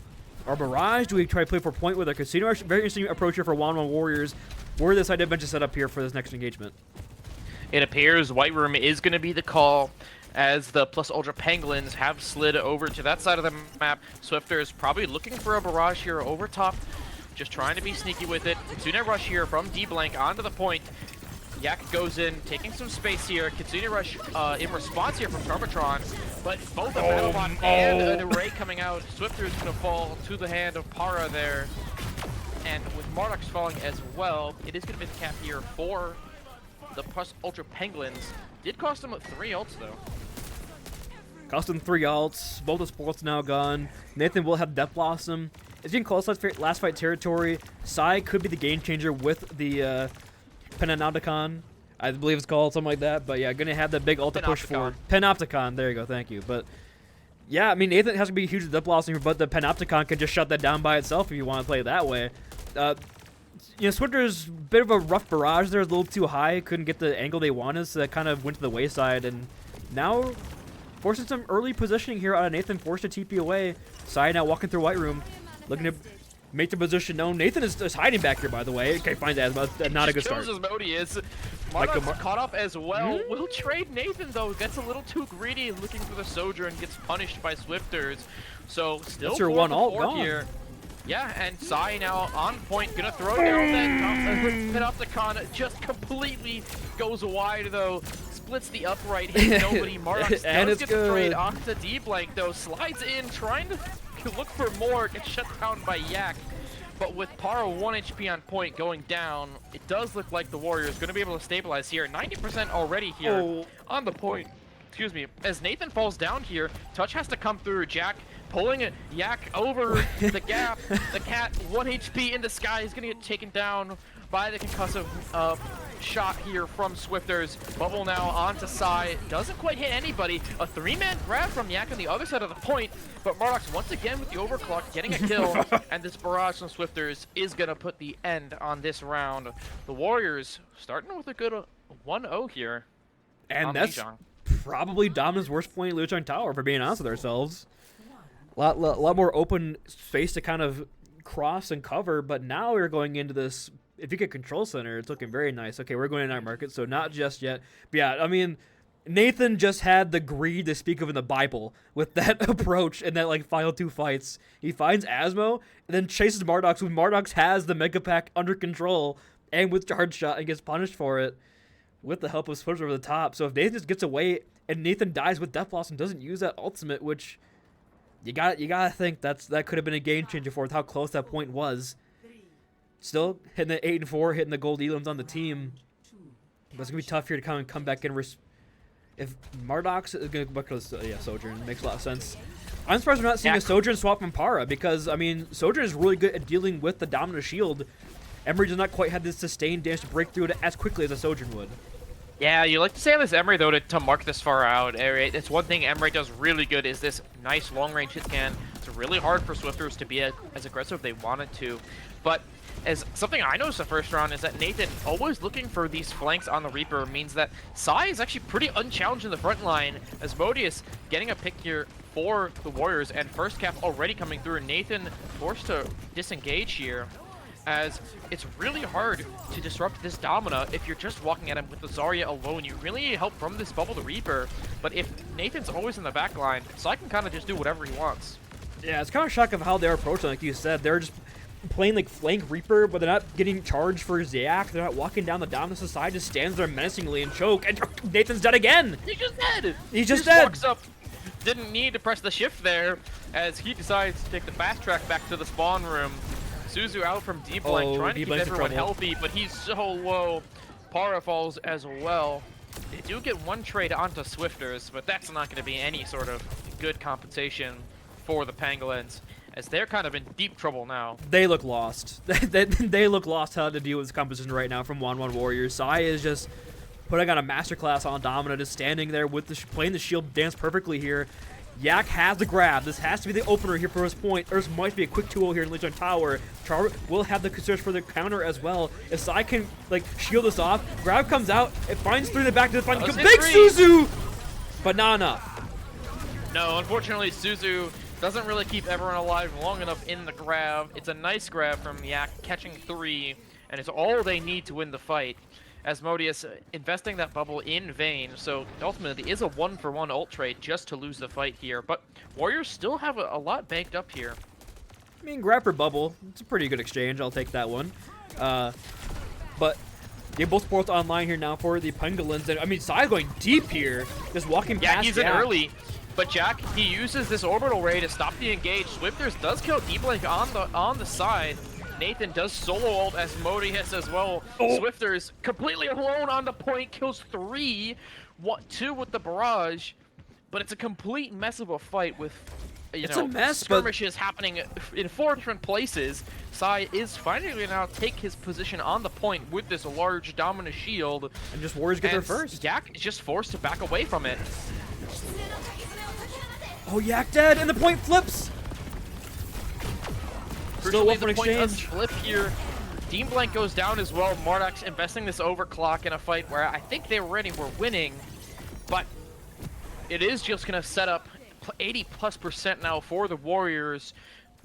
barrage? Do we try to play for point with our casino rush? Very interesting approach here for 1-1 Warriors. Where this side adventure set up here for this next engagement? It appears White Room is going to be the call as the Plus Ultra Pangolins have slid over to that side of the map. Swifter is probably looking for a barrage here over top, just trying to be sneaky with it. Kitsune Rush here from D-Blank onto the point. Yak goes in, taking some space here. Kitsune Rush in response here from Charmatron, but both a Battlebot and an Array coming out. Swifter is going to fall to the hand of Para there. And with Marduk's falling as well, it is going to be the cap here for the Plus Ultra Pangolins. Did cost them 3 ults though. Cost him 3 ults. Both the sports now gone. Nathan will have Death Blossom. It's getting close last fight territory. Sai could be the game changer with the Panopticon, I believe it's called, something like that. But yeah, gonna have that big ult to push forward. Panopticon, there you go, thank you. But yeah, I mean, Nathan has to be a huge Death Blossom, but the Panopticon can just shut that down by itself if you want to play it that way. You know, Swifter's a bit of a rough barrage there, a little too high. Couldn't get the angle they wanted, so that kind of went to the wayside. And now, forcing some early positioning here out of Nathan, forced to TP away. Sai now walking through White Room, looking to make the position known. Nathan is hiding back here, by the way. Okay, finds that. Not a good start. Asmodeus. Marduk's caught up as well. Will trade Nathan, though. Gets a little too greedy looking for the Soldier and gets punished by Swifters. So, still that's your 1 ult gone here. Yeah, and Sai now on point, gonna throw down that Panopticon, just completely goes wide though, splits the upright, hits nobody. Mardox does get the trade onto D-Blank though, slides in, trying to look for more, gets shut down by Yak. But with Para 1 HP on point going down, it does look like the Warriors gonna be able to stabilize here. 90% already here on the point. Excuse me. As Nathan falls down here, Touch has to come through. Jack pulling Yak over the gap. The cat 1 HP in the sky is gonna get taken down by the concussive shot here from Swifters. Bubble now onto Sai. Doesn't quite hit anybody. A 3-man grab from Yak on the other side of the point. But Mardox once again with the overclock getting a kill. And this barrage from Swifters is gonna put the end on this round. The Warriors starting with a good 1-0 here. And that's probably Dominant's worst point in Lijiang Tower, if we're being honest with ourselves. A lot more open space to kind of cross and cover, but now we're going into this. If you get control center, it's looking very nice. Okay, we're going in our market, so not just yet. But yeah, I mean, Nathan just had the greed to speak of in the Bible with that approach and that like final 2 fights. He finds Asmo and then chases Mardox when Mardox has the Mega Pack under control and with Charge Shot and gets punished for it with the help of Switch over the top. So if Nathan just gets away and Nathan dies with Death Blossom, doesn't use that ultimate, which you gotta think that could have been a game changer for how close that point was. Still hitting the 8 and 4, hitting the gold elims on the team. But it's gonna be tough here to come back and if Mardox is gonna go back to Sojourn, makes a lot of sense. I'm surprised we're not seeing a Sojourn swap from Para because I mean Sojourn is really good at dealing with the Dominant Shield. Emery does not quite have this sustained damage to break through it as quickly as a Sojourn would. Yeah, you like to say on this Emery though to mark this far out. It's one thing Emery does really good is this nice long range hit scan. It's really hard for Swifters to be as aggressive as they wanted to, but as something I noticed the first round is that Nathan always looking for these flanks on the Reaper means that Sai is actually pretty unchallenged in the front line, as Modius getting a pick here for the Warriors and first cap already coming through. Nathan forced to disengage here, as it's really hard to disrupt this Domina if you're just walking at him with the Zarya alone. You really need help from this Bubble the Reaper, but if Nathan's always in the back line, Sai can kind of just do whatever he wants. Yeah, it's kind of shocking of how they're approaching, like you said. They're just playing like flank Reaper, but they're not getting charged for Zayak. They're not walking down the Dominus side, just stands there menacingly and choke, and Nathan's dead again! He's just dead! He's just dead! Walks up, didn't need to press the shift there, as he decides to take the fast track back to the spawn room. Suzu out from D-Blank, trying to keep everyone healthy, but he's so low. Para falls as well. They do get one trade onto Swifters, but that's not going to be any sort of good compensation for the Pangolins, as they're kind of in deep trouble now. They look lost. They look lost how to deal with this composition right now from 1-1 Warriors. Sai is just putting on a masterclass on Domina, just standing there with playing the shield dance perfectly here. Yak has the grab. This has to be the opener here for his point. There might be a quick 2-0 here in Lijiang Tower. Char will have the search for the counter as well. If Sai can like shield this off, grab comes out, it finds through the back to the front. Big Suzu! But not enough. No, unfortunately Suzu doesn't really keep everyone alive long enough in the grab. It's a nice grab from Yak, catching 3, and it's all they need to win the fight. As Modius investing that bubble in vain, so ultimately it is a 1-for-1 ult trade just to lose the fight here, but Warriors still have a lot banked up here. I mean, grab for bubble, it's a pretty good exchange, I'll take that one. But they're both online here now for the Pangolins, and I mean, Sai going deep here, just walking past. Yeah, he's in early, but Jack, he uses this orbital ray to stop the engage. Swifters does kill D-Blank on the side. Nathan does solo ult as Modius as well. Swifters completely alone on the point, kills 3, 2 with the barrage, but it's a complete mess of a fight with skirmishes happening in 4 different places. Sai is finally now take his position on the point with this large Dominus shield, and just Warriors get there first. Yak is just forced to back away from it. Oh, Yak dead, and the point flips. Still the point does flip here. D-Blank goes down as well. Mardox investing this overclock in a fight where I think they already were winning, but it is just going to set up 80+% now for the Warriors.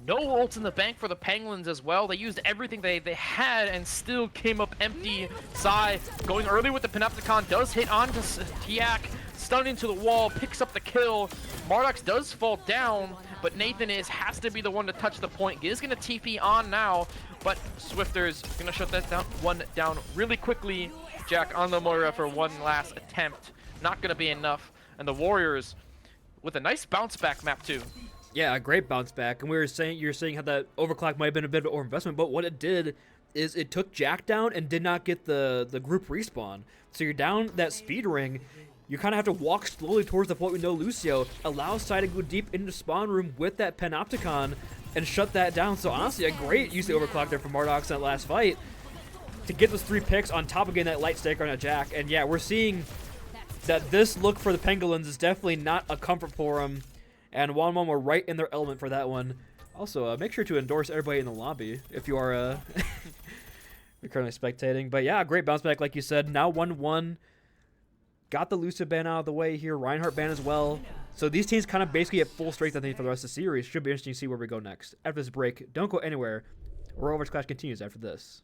No ults in the bank for the Pangolins as well. They used everything they had and still came up empty. Sai going early with the Panopticon does hit onto Yak, stunned into the wall, picks up the kill. Mardox does fall down but Nathan has to be the one to touch the point. Is going to TP on now, but Swifter's going to shut that one down really quickly. Jack on the Moira for one last attempt. Not going to be enough. And the Warriors with a nice bounce back map too. Yeah, a great bounce back. And you're saying how that overclock might have been a bit of an overinvestment, but what it did is it took Jack down and did not get the group respawn. So you're down that speed ring. You kind of have to walk slowly towards the point with no Lucio, allow Sai to go deep into spawn room with that Panopticon and shut that down. So honestly, a great use of the overclock there from Mardox in that last fight to get those 3 picks on top of getting that light stick on a Jack. And yeah, we're seeing that this look for the Pangolins is definitely not a comfort for them. And 1-1 were right in their element for that one. Also, make sure to endorse everybody in the lobby if you are you're currently spectating. But yeah, great bounce back like you said. Now 1-1. Got the Lucio ban out of the way here. Reinhardt ban as well. So these teams kind of basically at full strength, I think, for the rest of the series. Should be interesting to see where we go next. After this break, don't go anywhere. Overwatch Clash continues after this.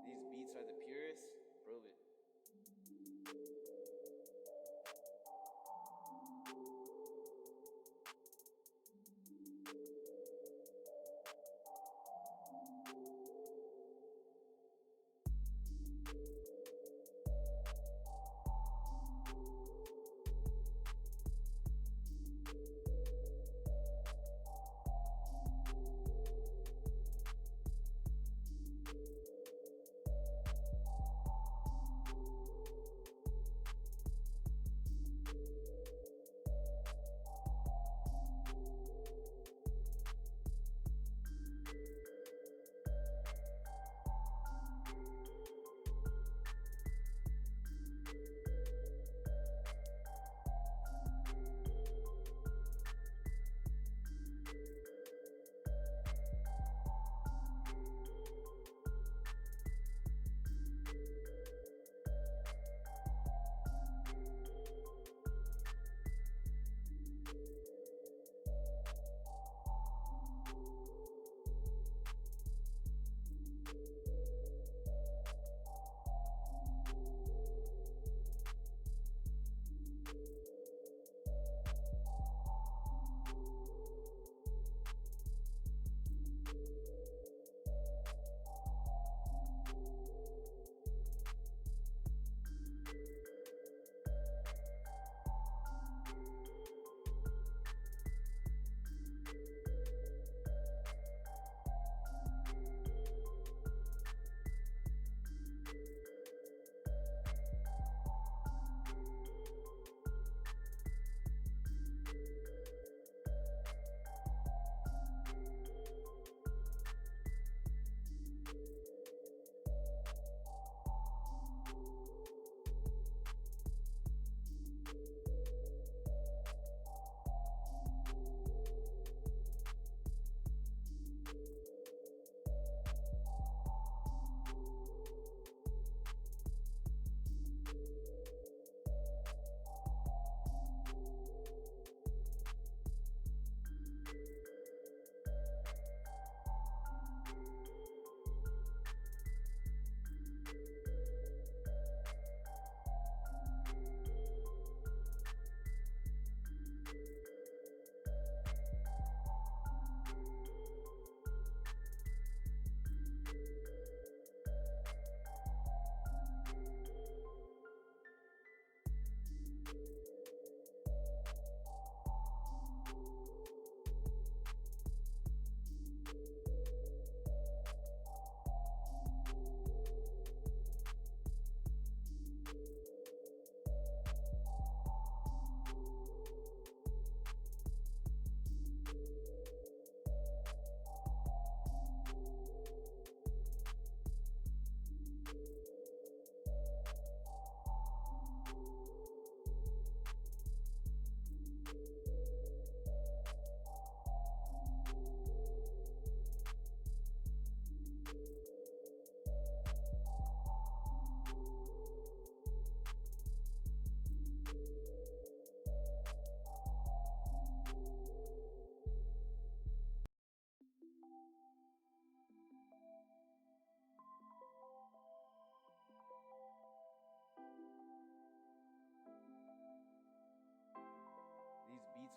These beats are the purest. Prove it.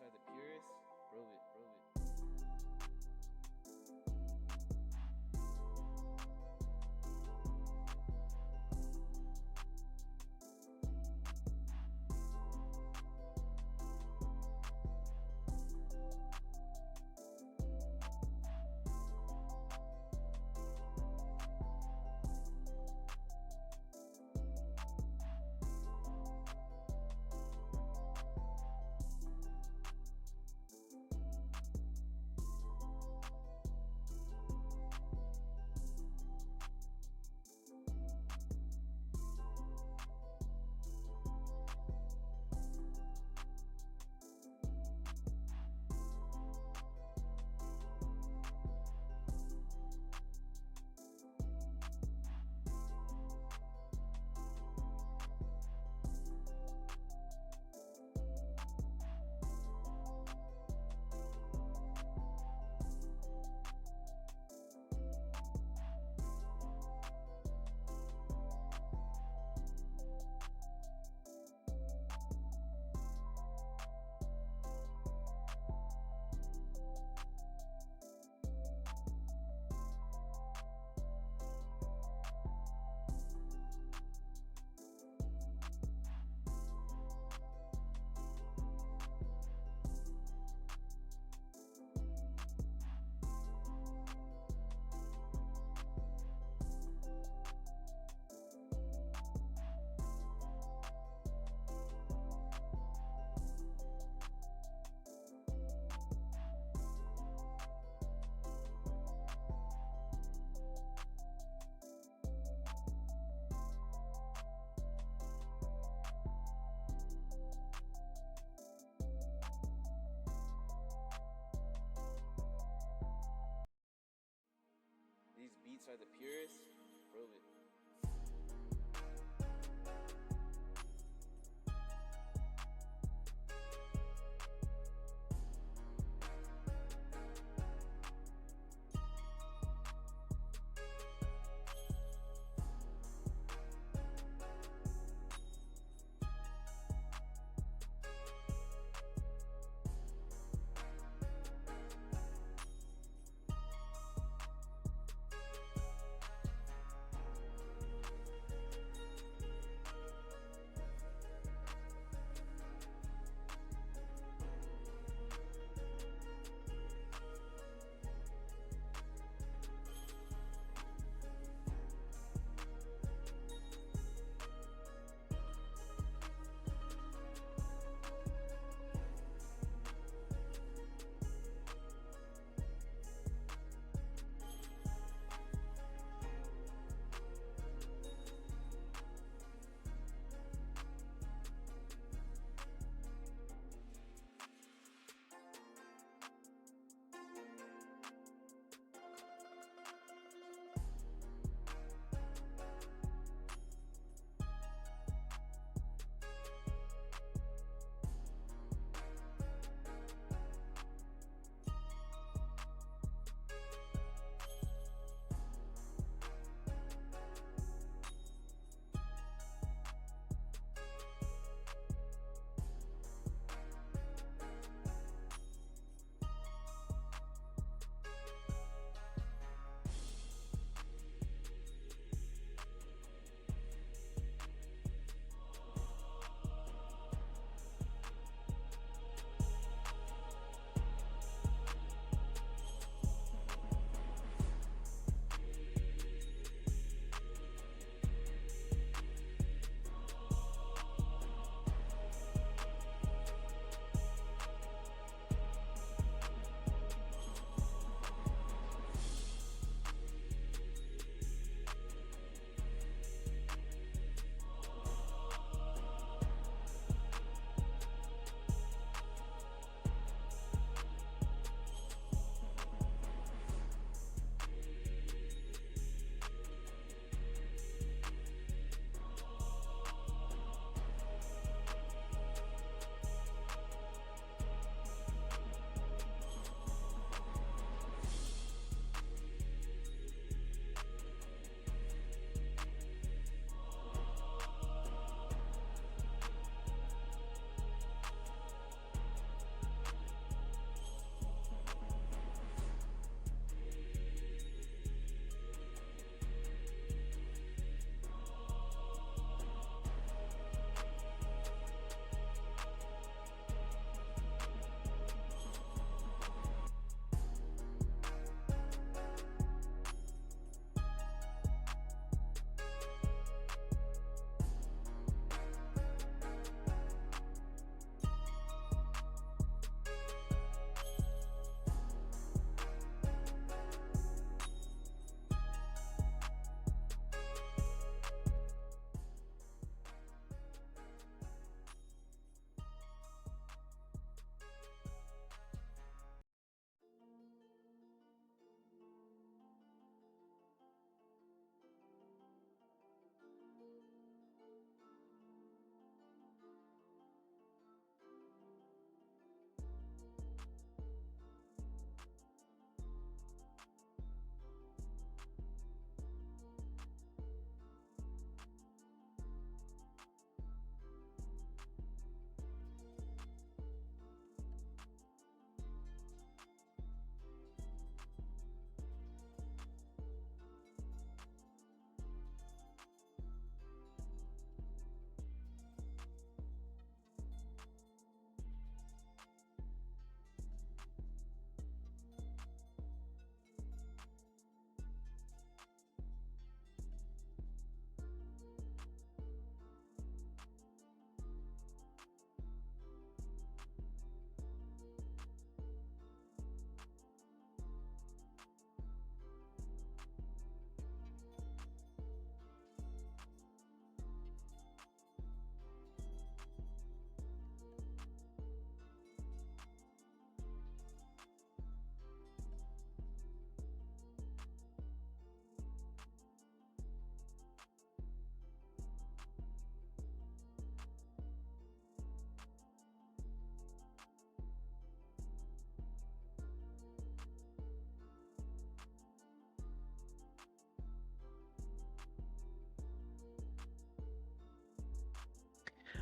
are the purest. Prove it, prove it. These beats are the purest. Prove it.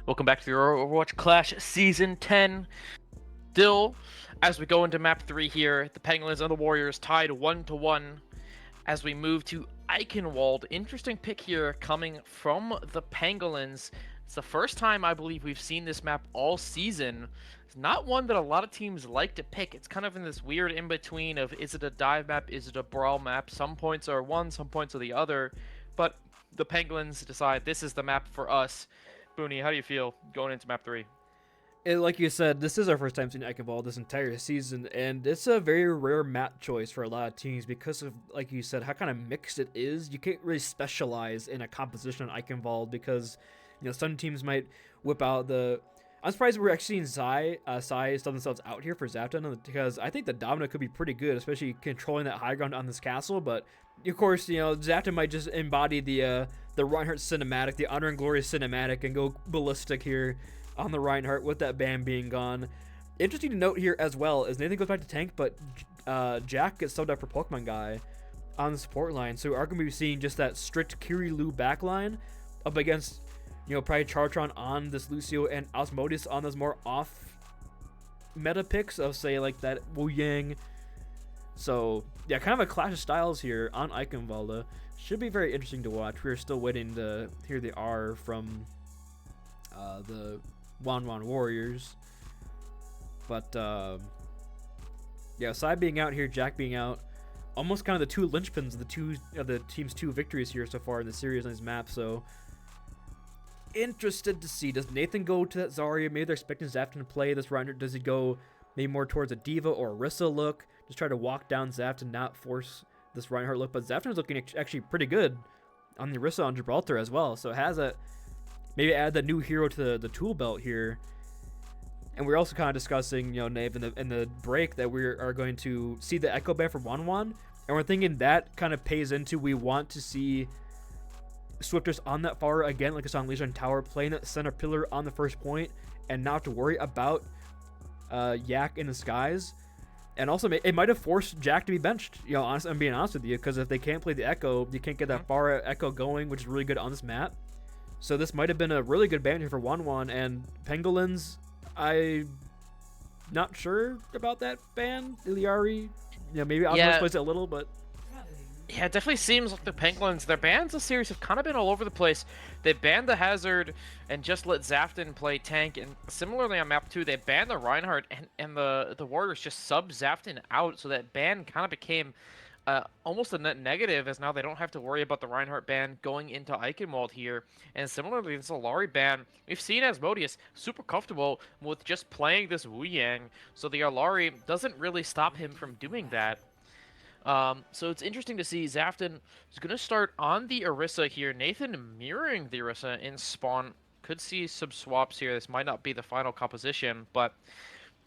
Welcome back to the Overwatch Clash Season 10. Still, as we go into Map 3 here, the Pangolins and the Warriors tied 1-1 as we move to Eichenwald. Interesting pick here coming from the Pangolins. It's the first time I believe we've seen this map all season. It's not one that a lot of teams like to pick. It's kind of in this weird in-between of, is it a dive map, is it a brawl map? Some points are one, some points are the other. But the Pangolins decide this is the map for us. Booney, how do you feel going into Map 3? Like you said, this is our first time seeing Eichenwald this entire season, and it's a very rare map choice for a lot of teams because of, like you said, how kind of mixed it is. You can't really specialize in a composition on Eichenwald because, you know, some teams might whip out the... I'm surprised we're actually seeing Sai sub themselves out here for Zafton because I think the Domino could be pretty good, especially controlling that high ground on this castle, but of course, you know, Zafton might just embody the Reinhardt cinematic, the Honor and Glory cinematic, and go ballistic here on the Reinhardt with that ban being gone. Interesting to note here as well is Nathan goes back to tank, but Jack gets subbed out for Pokemon Guy on the support line, so we are going to be seeing just that strict Kirilu backline up against, you know, probably Chartron on this Lucio and Osmodeus on those more off meta picks of, say, like that Wu Yang. So yeah, kind of a clash of styles here on Eichenwalde. Should be very interesting to watch. We're still waiting to hear the R from the Wanwan Warriors. But yeah, Sai being out here, Jack being out, almost kind of the two linchpins of the team's two victories here so far in the series on this map. So interested to see, does Nathan go to that Zarya? Maybe they're expecting Zafton to play this round. Does he go maybe more towards a Diva or Orisa look? Just try to walk down Zafton, not force this Reinhardt look. But Zafton is looking actually pretty good on the Orisa on Gibraltar as well. So it has a... maybe add the new hero to the tool belt here. And we're also kind of discussing, you know, Nave, in the break that we are going to see the Echo ban for Wanwan. And we're thinking that kind of pays into, we want to see Swifters on that far again, like it's on Legion Tower, playing that center pillar on the first point and not have to worry about Yak in the skies. And also, it might have forced Jack to be benched, you know, I'm being honest with you, because if they can't play the Echo, you can't get that far Echo going, which is really good on this map. So this might have been a really good ban here for Wanwan, and Pangolins, I'm not sure about that ban. Iliari, you know, maybe Osmos plays it a little, but... yeah, it definitely seems like the Pangolins, their bans this series have kind of been all over the place. They banned the Hazard and just let Zafton play tank, and similarly on map 2, they banned the Reinhardt, and the Warriors just subbed Zafton out, so that ban kind of became almost a net negative, as now they don't have to worry about the Reinhardt ban going into Eichenwald here. And similarly, this Alari ban, we've seen Asmodeus super comfortable with just playing this Wu Yang, so the Alari doesn't really stop him from doing that. So it's interesting to see Zafton is going to start on the Orisa here. Nathan mirroring the Orisa in spawn. Could see some swaps here. This might not be the final composition, but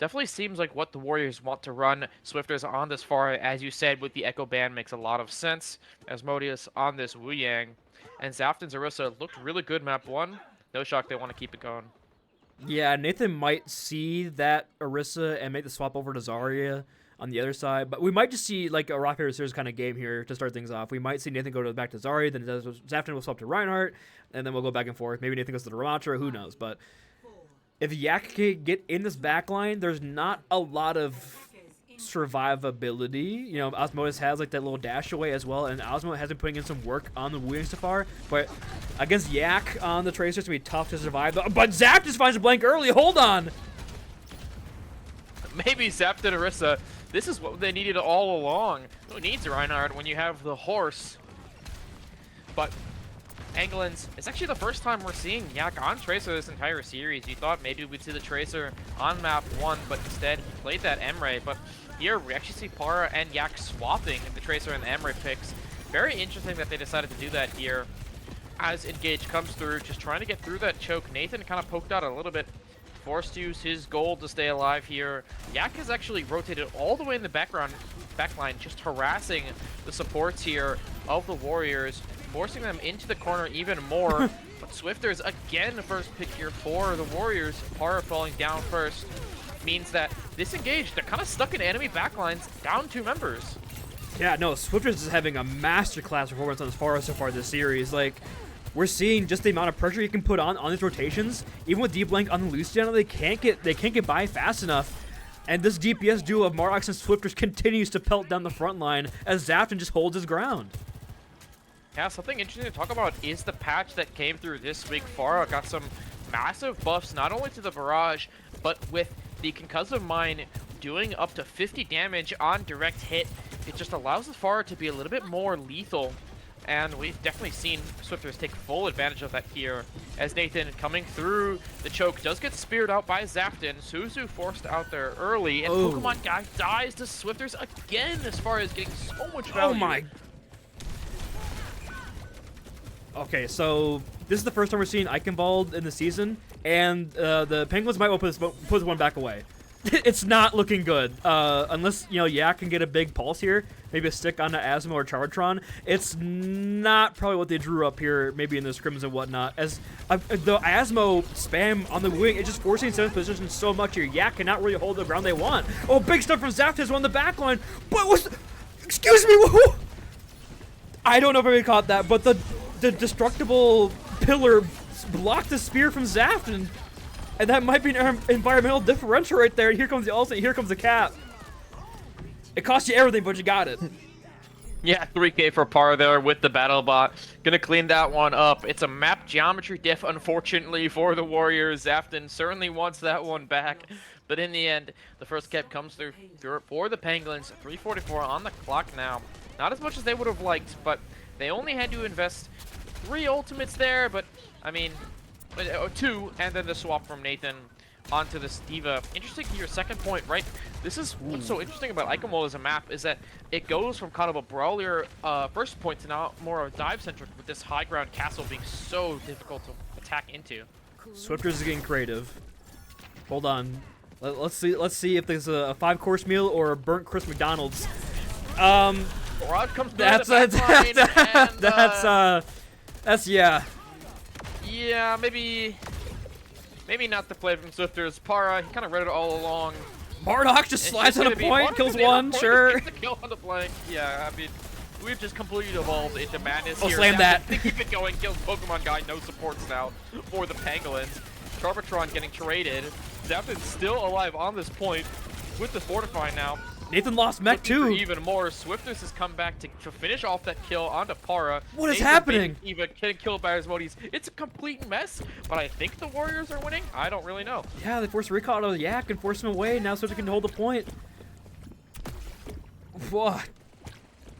definitely seems like what the Warriors want to run. Swifters on this far, as you said, with the Echo ban makes a lot of sense. Asmodeus on this Wu Yang. And Zafton's Orisa looked really good map 1. No shock they want to keep it going. Yeah, Nathan might see that Orisa and make the swap over to Zarya on the other side, but we might just see like a rock paper scissors kind of game here to start things off. We might see Nathan go back to Zarya, then Zafton will swap to Reinhardt, and then we'll go back and forth. Maybe Nathan goes to the Ramatra, who knows? But if Yak can get in this backline, there's not a lot of survivability. You know, Osmodeus has like that little dash away as well, and Osmo has been putting in some work on the Wu Yang so far, but against Yak on the Tracer, it's going to be tough to survive. But Zap just finds a blank early. Hold on. Maybe Zafton Orisa. This is what they needed all along. Who needs Reinhardt when you have the horse? But Pangolins, it's actually the first time we're seeing Yak on Tracer this entire series. You thought maybe we'd see the Tracer on map 1, but instead he played that Emre. But here we actually see Para and Yak swapping the Tracer and the Emre picks. Very interesting that they decided to do that here. As Engage comes through, just trying to get through that choke. Nathan kind of poked out a little bit. Forced to use his gold to stay alive here. Yak has actually rotated all the way in the backline, just harassing the supports here of the Warriors, forcing them into the corner even more. But Swifters again first pick here for the Warriors. Para falling down first means that this Engage, they're kind of stuck in enemy backlines, down 2 members. Yeah, no, Swifters is having a masterclass performance on this Forest so far this series. Like, we're seeing just the amount of pressure he can put on these rotations. Even with deep blank on the Luciano, they can't get by fast enough. And this DPS duo of Mardox and Swifters continues to pelt down the front line as Zafton just holds his ground. Yeah, something interesting to talk about is the patch that came through this week. Pharah got some massive buffs, not only to the barrage, but with the concussive mine doing up to 50 damage on direct hit. It just allows the Pharah to be a little bit more lethal. And we've definitely seen Swifters take full advantage of that here. As Nathan, coming through the choke, does get speared out by Zafton. Suzu forced out there early, and Pokemon Guy dies to Swifters again as far as getting so much value. Oh my. Okay, so this is the first time we're seeing Eichenwald in the season, and the Penguins might well put this one back away. It's not looking good. Unless, you know, Yak can get a big pulse here, maybe a stick onto Asmo or Chartron. It's not probably what they drew up here, maybe in the scrims and whatnot. As the Asmo spam on the wing, it's just forcing 7th position so much here. Yak cannot really hold the ground they want. Oh, big stuff from Zapdos on the back line. But was, excuse me, whoa. I don't know if I caught that, but the destructible pillar blocked the spear from Zafton. And that might be an environmental differential right there. Here comes the ultimate, here comes the cap. It cost you everything, but you got it. Yeah, 3K for par there with the battle bot. Gonna clean that one up. It's a map geometry diff, unfortunately, for the Warriors. Zafton certainly wants that one back. But in the end, the first cap comes through for the Pangolins. 3:44 on the clock now. Not as much as they would have liked, but they only had to invest 3 ultimates there. But, I mean, 2, and then the swap from Nathan onto this D.Va. Interesting to your second point, right? This is what's so interesting about Eichenwald as a map, is that it goes from kind of a brawler first point to now more of a dive centric, with this high ground castle being so difficult to attack into. Swifters is getting creative. Hold on. Let's see if there's a 5-course meal or a burnt Chris McDonald's. Rod comes through the back line, that's yeah. Yeah, maybe not the play from Swifters. Para, he kind of read it all along. Mardox just slides on a point, kills one, sure. The kill on the flank. Yeah, I mean, we've just completely evolved into madness here. Slam that. They keep it going, kills Pokemon Guy, no supports now for the Pangolins. Charbatron getting traded. Zapton's still alive on this point with the Fortify now. Nathan lost mech too. Even more, Swifters has come back to finish off that kill onto Para. What is happening? Even getting killed by Asmodeus. It's a complete mess, but I think the Warriors are winning. I don't really know. Yeah, they forced recall out of the Yak and forced him away. Now Swifters can hold the point. What?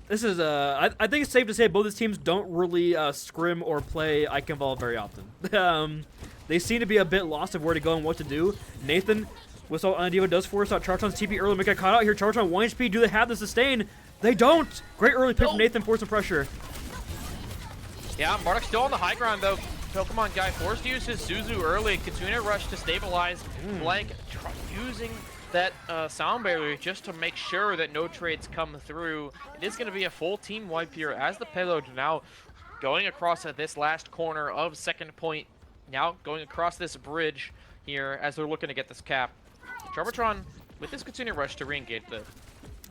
This is I think it's safe to say both these teams don't really scrim or play Eichenwald very often. They seem to be a bit lost of where to go and what to do. Nathan, Whistle on D.Va does force out Chartron's TP early, make a caught out here. Chartron 1 HP. Do they have the sustain? They don't. Great early pick from Nathan, force some pressure. Yeah, Mardox still on the high ground though. Pokemon Guy forced to use his Suzu early. Katsuna rush to stabilize. Blank using that sound barrier just to make sure that no trades come through. It is going to be a full team wipe here as the payload now going across at this last corner of second point. Now going across this bridge here as they're looking to get this cap. Charbatron with this Katsuna rush to re-engage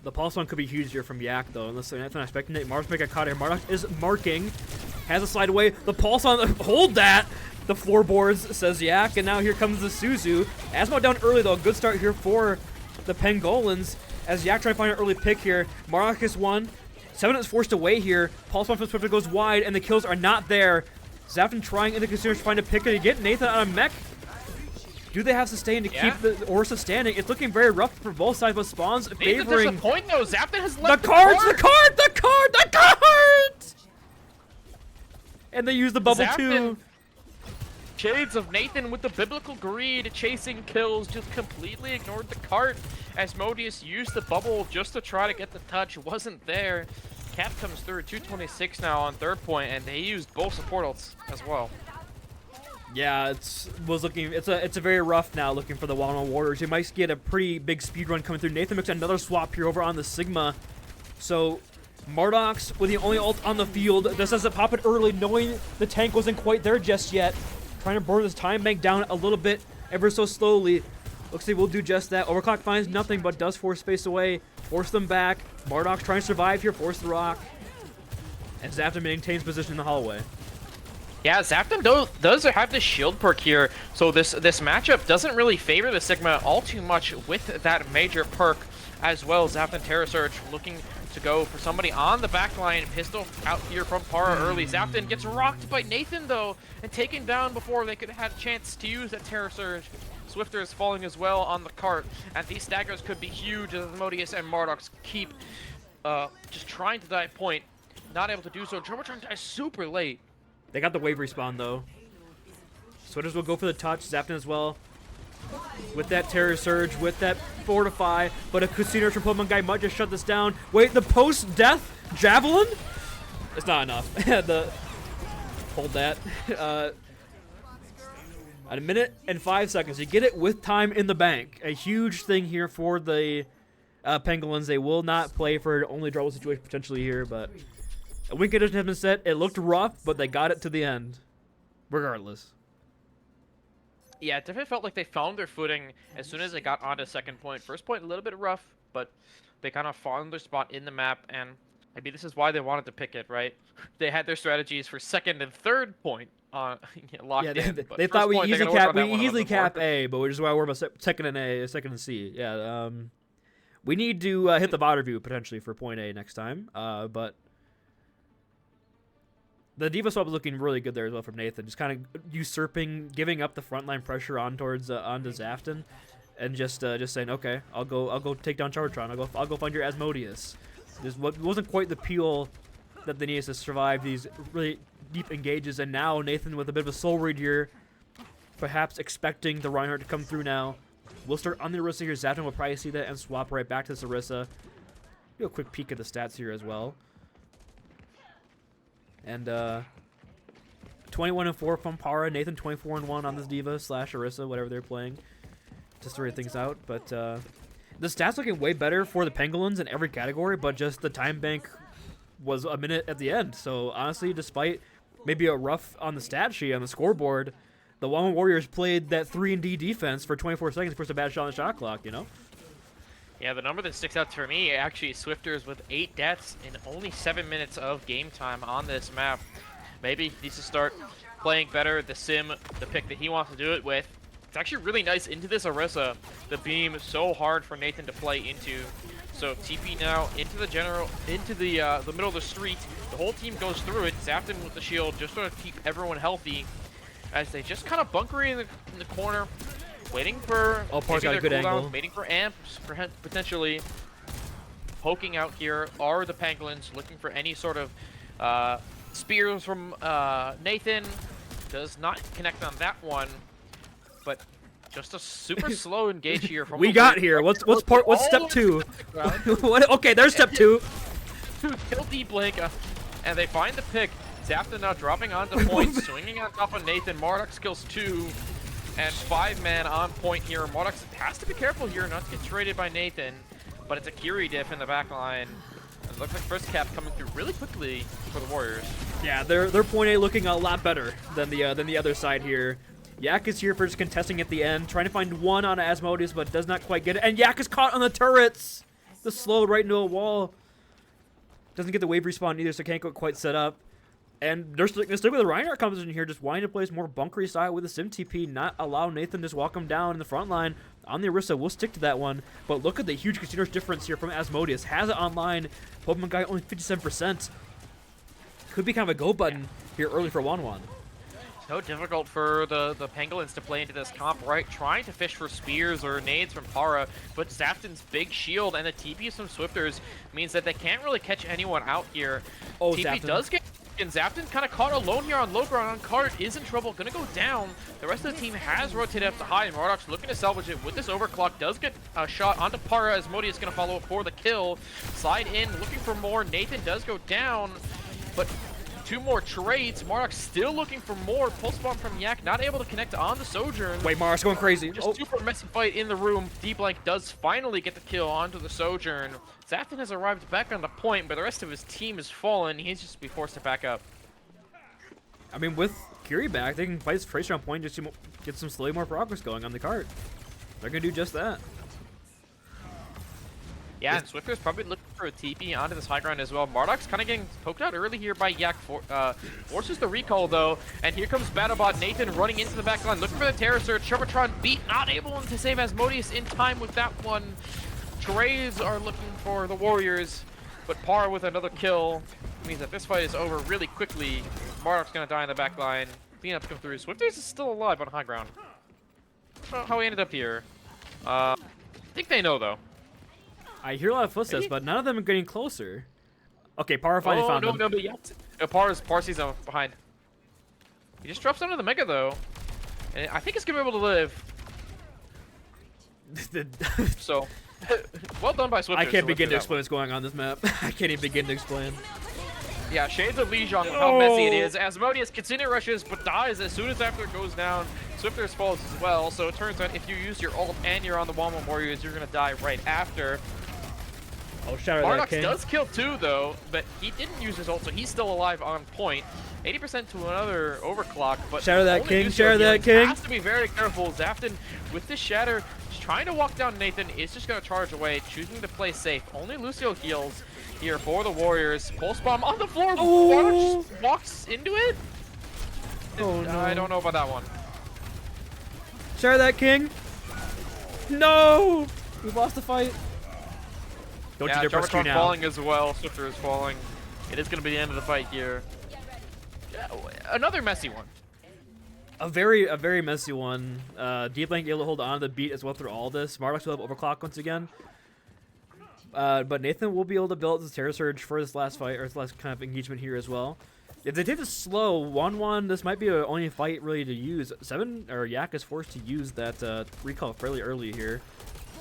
the pulse one could be huge here from Yak though, unless they're not expecting it. Mars make a cut here. Mardox is marking, has a slide away. The pulse on hold that. The floorboards says Yak, and now here comes the Suzu. Asmo down early though. Good start here for the Pangolins as Yak trying to find an early pick here. Mardox is 1. 7 is forced away here. Pulse one from Swift goes wide, and the kills are not there. Zafton trying in the Katsuna to find a pick and get Nathan on a mech. Do they have sustain to keep the Orsa standing? It's looking very rough for both sides, but spawns favoring. There's a point though. Zafton has left the card! And they use the bubble Zafton, too. Shades of Nathan with the biblical greed, chasing kills, just completely ignored the cart. Asmodeus used the bubble just to try to get the touch, wasn't there. Cap comes through, 226 now on third point, and they used both support ults as well. Yeah, it's a very rough now looking for the Walnut Warriors. You might get a pretty big speed run coming through. Nathan makes another swap here over on the Sigma. So Mardox with the only ult on the field just has to pop it early, knowing the tank wasn't quite there just yet. Trying to burn this time bank down a little bit, ever so slowly. Looks like we'll do just that. Overclock finds nothing but does force space away, force them back. Mardox trying to survive here, force the rock. And Zafton maintains position in the hallway. Yeah, Zafton does have this shield perk here, so this matchup doesn't really favor the Sigma all too much with that major perk as well. Zafton Terra Surge looking to go for somebody on the back line. Pistol out here from Para early. Zafton gets rocked by Nathan though, and taken down before they could have had a chance to use that Terra Surge. Swifter is falling as well on the cart, and these staggers could be huge as Modius and Mardox keep just trying to die point. Not able to do so. Jumbotron dies super late. They got the wave respawn though. Sweaters will go for the touch. Zafton as well. With that Terror Surge, with that Fortify, but a Casino from Pokemon guy might just shut this down. Wait, the post-death Javelin? It's not enough. Hold that. A minute and 5 seconds. You get it with time in the bank. A huge thing here for the Pangolins. They will not play for only draw situation potentially here, but a win condition has been set. It looked rough, but they got it to the end. Regardless. Yeah, it definitely felt like they found their footing as soon as they got onto second point. First point, a little bit rough, but they kind of found their spot in the map, and maybe this is why they wanted to pick it, right? They had their strategies for second and third point locked in. They thought we easily cap A, but which is why we're about second and A, second and C. Yeah, we need to hit the bot review potentially for point A next time, but the Diva swap is looking really good there as well from Nathan. Just kind of usurping, giving up the frontline pressure on towards onto Zafton, and just saying, okay, I'll go take down Chartron. I'll go find your Asmodeus. This wasn't quite the peel that they needed to survive these really deep engages, and now Nathan with a bit of a soul read here, perhaps expecting the Reinhardt to come through now. We'll start on the Orisa here. Zafton will probably see that and swap right back to this Orisa. Do a quick peek at the stats here as well. And 21-4 from Para. Nathan 24-1 on this Diva / Orisa, whatever they're playing, to sort things out. But the stats looking way better for the Pangolins in every category, but just the time bank was a minute at the end. So honestly, despite maybe a rough on the stat sheet on the scoreboard, the One Warriors played that 3-and-D defense for 24 seconds for a bad shot on the shot clock, you know? Yeah, the number that sticks out for me actually is Swifters with 8 deaths in only 7 minutes of game time on this map. Maybe he needs to start playing better the sim, the pick that he wants to do it with. It's actually really nice into this Orisa. The beam so hard for Nathan to play into. So TP now into the middle of the street. The whole team goes through it. Zafton with the shield just to keep everyone healthy as they just kind of bunker in the corner. Waiting for got a good angle. Waiting for amps, potentially. Poking out here are the Pangolins, looking for any sort of spears from Nathan. Does not connect on that one, but just a super slow engage here. From we got here. What's step 2? What? Okay, there's step 2. Kill D-Blink, and they find the pick. Zafton now dropping onto point, swinging on top of Nathan. Mardox kills 2. And 5-man on point here. Mardox has to be careful here not to get traded by Nathan, but it's a Kiri diff in the back line. It looks like first cap coming through really quickly for the Warriors. Yeah, their point A looking a lot better than the other side here. Yak is here for just contesting at the end, trying to find one on Asmodeus, but does not quite get it. And Yak is caught on the turrets. The slow right into a wall. Doesn't get the wave respawn either, so can't go quite set up. And they're still with the Reinhardt composition here, just wanting to play more bunkery style with the Sim TP, not allow Nathan to just walk him down in the front line. On the Orisa, we'll stick to that one. But look at the huge Casino's difference here from Asmodeus. Has it online. Pokemon guy only 57%. Could be kind of a go button here early for 1-1. So difficult for the Pangolins to play into this comp, right? Trying to fish for spears or nades from Para, but Zafton's big shield and the TPs from Swifters means that they can't really catch anyone out here. Oh, TP Zafton does get... And Zafton kind of caught alone here on low ground on cart, is in trouble, gonna go down. The rest of the team has rotated up to high, and Mardox looking to salvage it with this overclock. Does get a shot onto Para as Modius gonna follow up for the kill. Slide in, looking for more. Nathan does go down, but 2 more trades. Mardox still looking for more. Pulse bomb from Yak, not able to connect on the Sojourn. Wait, Mardox going crazy. Just super messy fight in the room. D-Blank does finally get the kill onto the Sojourn. Zafton has arrived back on the point, but the rest of his team is fallen. He's just be forced to back up. I mean, with Kiri back, they can fight his Tracer on point just to get some slightly more progress going on the cart. They're going to do just that. Yeah, and Swifter's probably looking for a TP onto this high ground as well. Marduk's kind of getting poked out early here by Yak. Forces the recall, though. And here comes Battlebot Nathan running into the back line, looking for the Terror Surge. Shervatron beat, not able to save Asmodeus in time with that one. Trays are looking for the Warriors, but Par with another kill means that this fight is over really quickly. Marduk's going to die in the back line. Cleanups come through. Swifters is still alive on high ground. I don't know how he ended up here. I think they know, though. I hear a lot of footsteps, but none of them are getting closer. Okay, Par finally found him. No, but yet. Par sees him behind. He just drops under the Mega, though. And I think he's going to be able to live. So, well done by Swifters. I can't begin to explain what's going on this map. I can't even begin to explain. Yeah, Shades of Lijiang, how messy it is. Asmodeus continue rushes, but dies as soon as after it goes down. Swifters falls as well, so it turns out if you use your ult and you're on the 1-1 Warriors, you're going to die right after. Oh, shatter that Marduk king. does kill 2, though, but he didn't use his ult, so he's still alive on point. 80% to another overclock, but shatter that king, shatter that king. Has to be very careful. Zafton with this shatter, trying to walk down Nathan, is just going to charge away, choosing to play safe. Only Lucio heals here for the Warriors. Pulse bomb on the floor. Oh. Just walks into it. Oh, no. I don't know about that one. Shatter that king. No, we lost the fight. Don't you dare press Q now. Falling as well. Swifter is falling. It is going to be the end of the fight here. Another messy one. A very messy one. Deep Lane able to hold on to the beat as well through all this. Marduk will have overclock once again. But Nathan will be able to build his Terror Surge for this last fight, or this last kind of engagement here as well. If they take this slow, 1-1, this might be the only fight really to use. Yak is forced to use that recall fairly early here,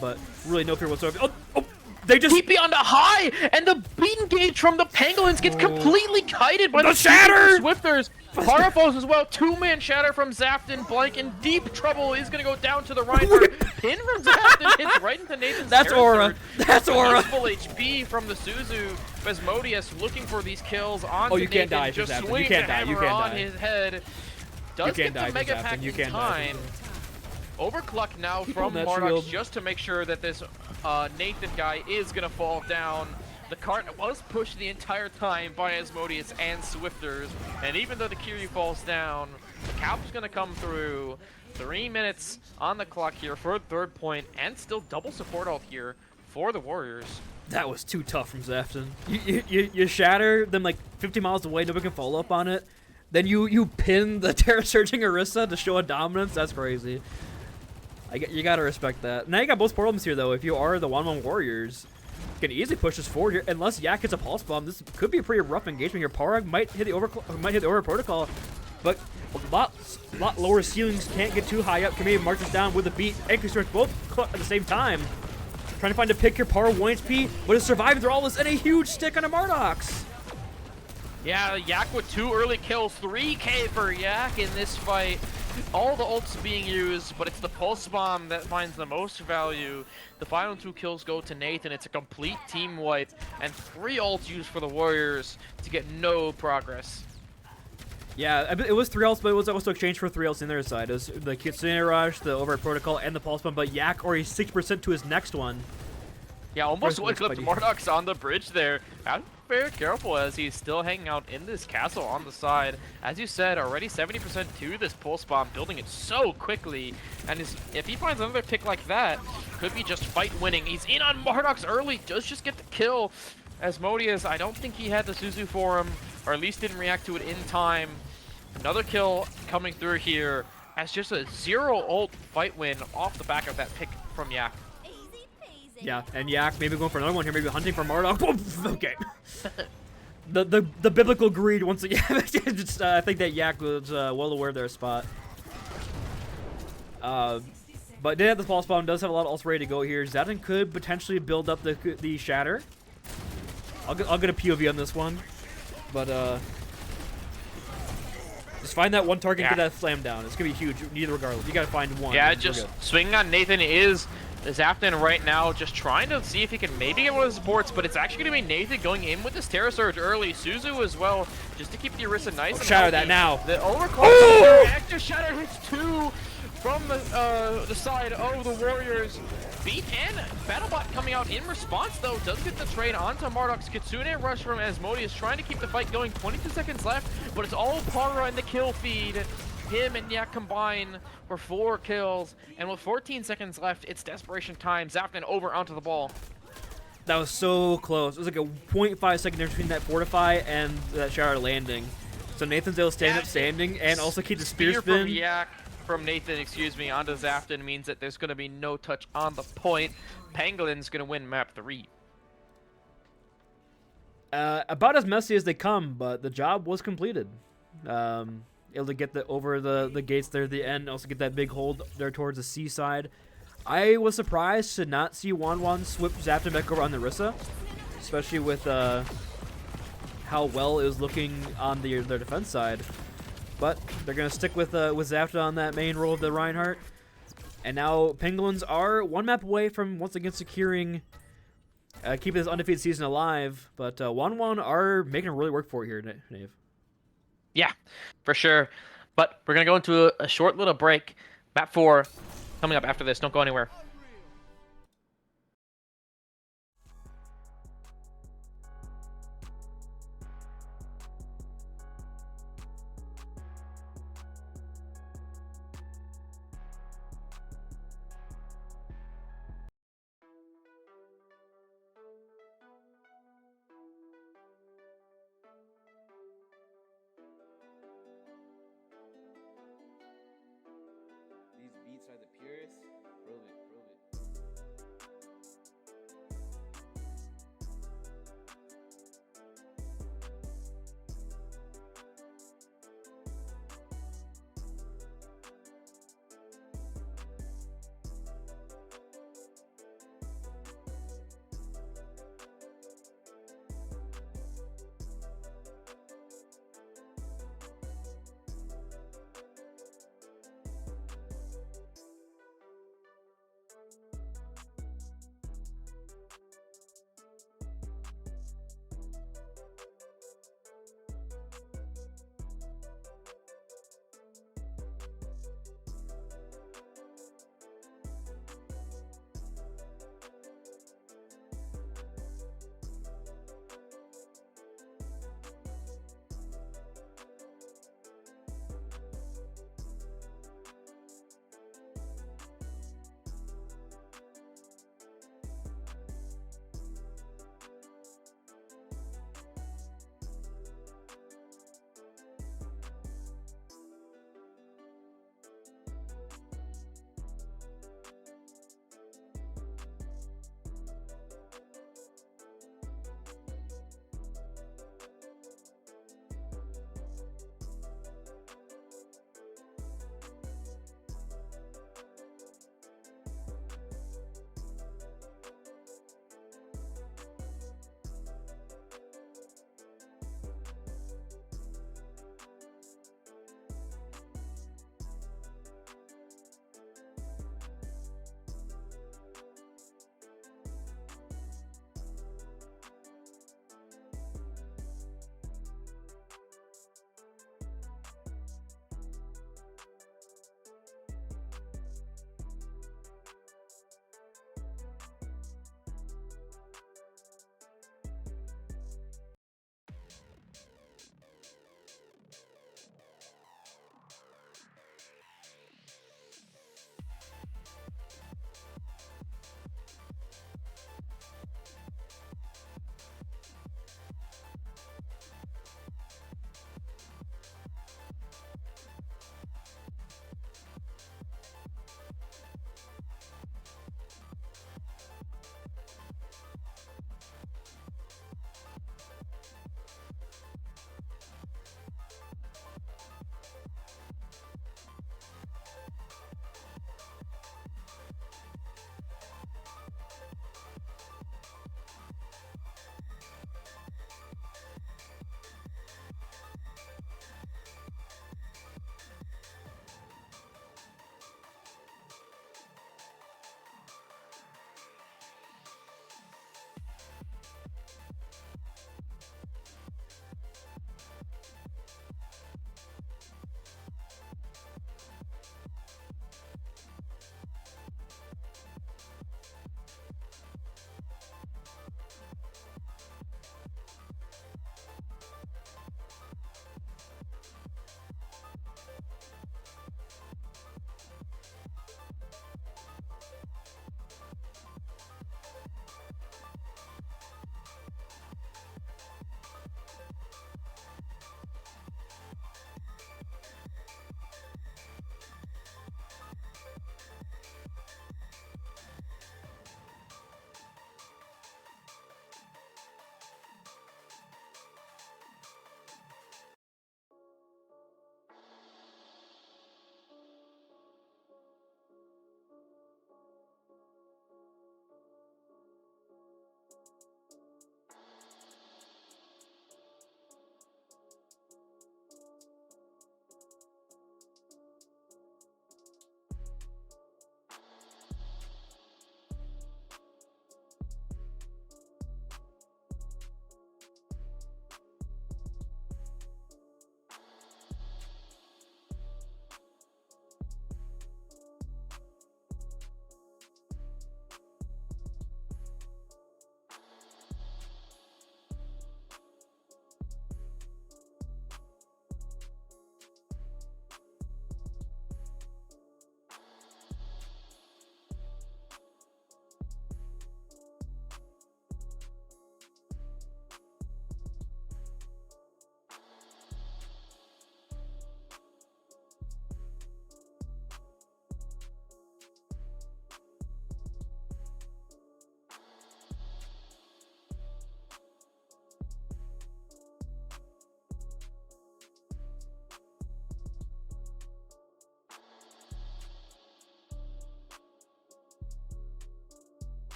but really no fear whatsoever. Oh, they just TP on the high, and the beaten gauge from the Pangolins gets completely kited by the shatter. Swifters. Para falls as well. 2-man shatter from Zafton. Blank in deep trouble. Is going to go down to the Reinhardt. Pin from Zafton hits right into Nathan's That's Aurora. That's Aurora. Full HP from the Suzu. Asmodeus looking for these kills on you Nathan. can't die, just Zafton. swings You can't die. You hammer can't on die. his head. Does get the Mega Zafton. Pack You in can't die. time. Overclock now Keep on from that Marduk shield. just to make sure that this Nathan guy is going to fall down. The cart was pushed the entire time by Asmodeus and Swifters, and even though the Kiryu falls down, the Cap's going to come through. 3 minutes on the clock here for a third point, and still double support ult here for the Warriors. That was too tough from Zafton. You shatter them like 50 miles away, nobody can follow up on it. Then you pin the Terror Surging Orisa to show a dominance. That's crazy. You gotta respect that. Now you got both problems here though. If you are the 1-1 Warriors, you can easily push this forward here. Unless Yak hits a pulse bomb, this could be a pretty rough engagement here. Parag might hit the over protocol, but a lot lower ceilings. Can't get too high up. Can maybe march this down with a beat and construct both at the same time. Trying to find a pick here. Par 1 HP, but is surviving through all this, and a huge stick on a Mardox. Yeah, Yak with 2 early kills, 3k for Yak in this fight. All the ults being used, but it's the pulse bomb that finds the most value. The final 2 kills go to Nathan. It's a complete team wipe, and 3 ults used for the Warriors to get no progress. Yeah, it was 3 ults, but it was also exchanged for 3 ults in their side. It was the Kitsune Rush, the Override Protocol, and the Pulse Bomb, but Yak already 6% to his next one. Yeah, almost one-clipped Marduk's on the bridge there. Have to be very careful as he's still hanging out in this castle on the side. As you said, already 70% to this Pulse Bomb, building it so quickly. And if he finds another pick like that, could be just fight winning. He's in on Marduk's early, does just get the kill. Asmodeus, I don't think he had the Suzu for him, or at least didn't react to it in time. Another kill coming through here as just a 0 ult fight win off the back of that pick from Yak. Yeah, and Yak maybe going for another one here, maybe hunting for Marduk. Okay. the biblical greed once again. I think that Yak was well aware of their spot. But they have the pulse bomb, does have a lot of ults ready to go here. Zafton could potentially build up the shatter. I'll get a POV on this one, but just find that one target and get that slam down. It's gonna be huge. Neither regardless, you gotta find one. Yeah, just swinging on Nathan is Zafton right now, just trying to see if he can maybe get one of the supports, but it's actually gonna be Nathan going in with this Terror Surge early. Suzu as well, just to keep the Orisa nice and shatter healthy. that now. The overclock active shatter hits 2. from the side of the Warriors. Beat and BattleBot coming out in response, though, does get the trade onto Mardox. Kitsune rush from Asmodeus, trying to keep the fight going. 22 seconds left, but it's all Para in the kill feed. Him and Yak combine for 4 kills, and with 14 seconds left, it's desperation time. Zafnan over onto the ball. That was so close. It was like a 0.5 second difference between that fortify and that shower landing. So Nathan's able to stand up standing and also keep the spear spin. From Yak, from Nathan, excuse me, onto Zafnan means that there's going to be no touch on the point. Pangolin's going to win map 3. About as messy as they come, but the job was completed. Able to get over the gates there at the end, also get that big hold there towards the seaside. I was surprised to not see Wanwan swip Zafnan back over on the Rissa, especially with how well it was looking on their defense side. But they're gonna stick with Zafnan on that main role of the Reinhardt. And now Pangolins are 1 map away from once again securing, keeping this undefeated season alive. But Wanwan are making it really work for it here, Nave. Yeah, for sure. But we're gonna go into a short little break. Map 4 coming up after this. Don't go anywhere. These beats are the purest. Prove it, prove it.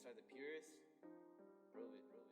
beats are the purest. Prove it, prove it.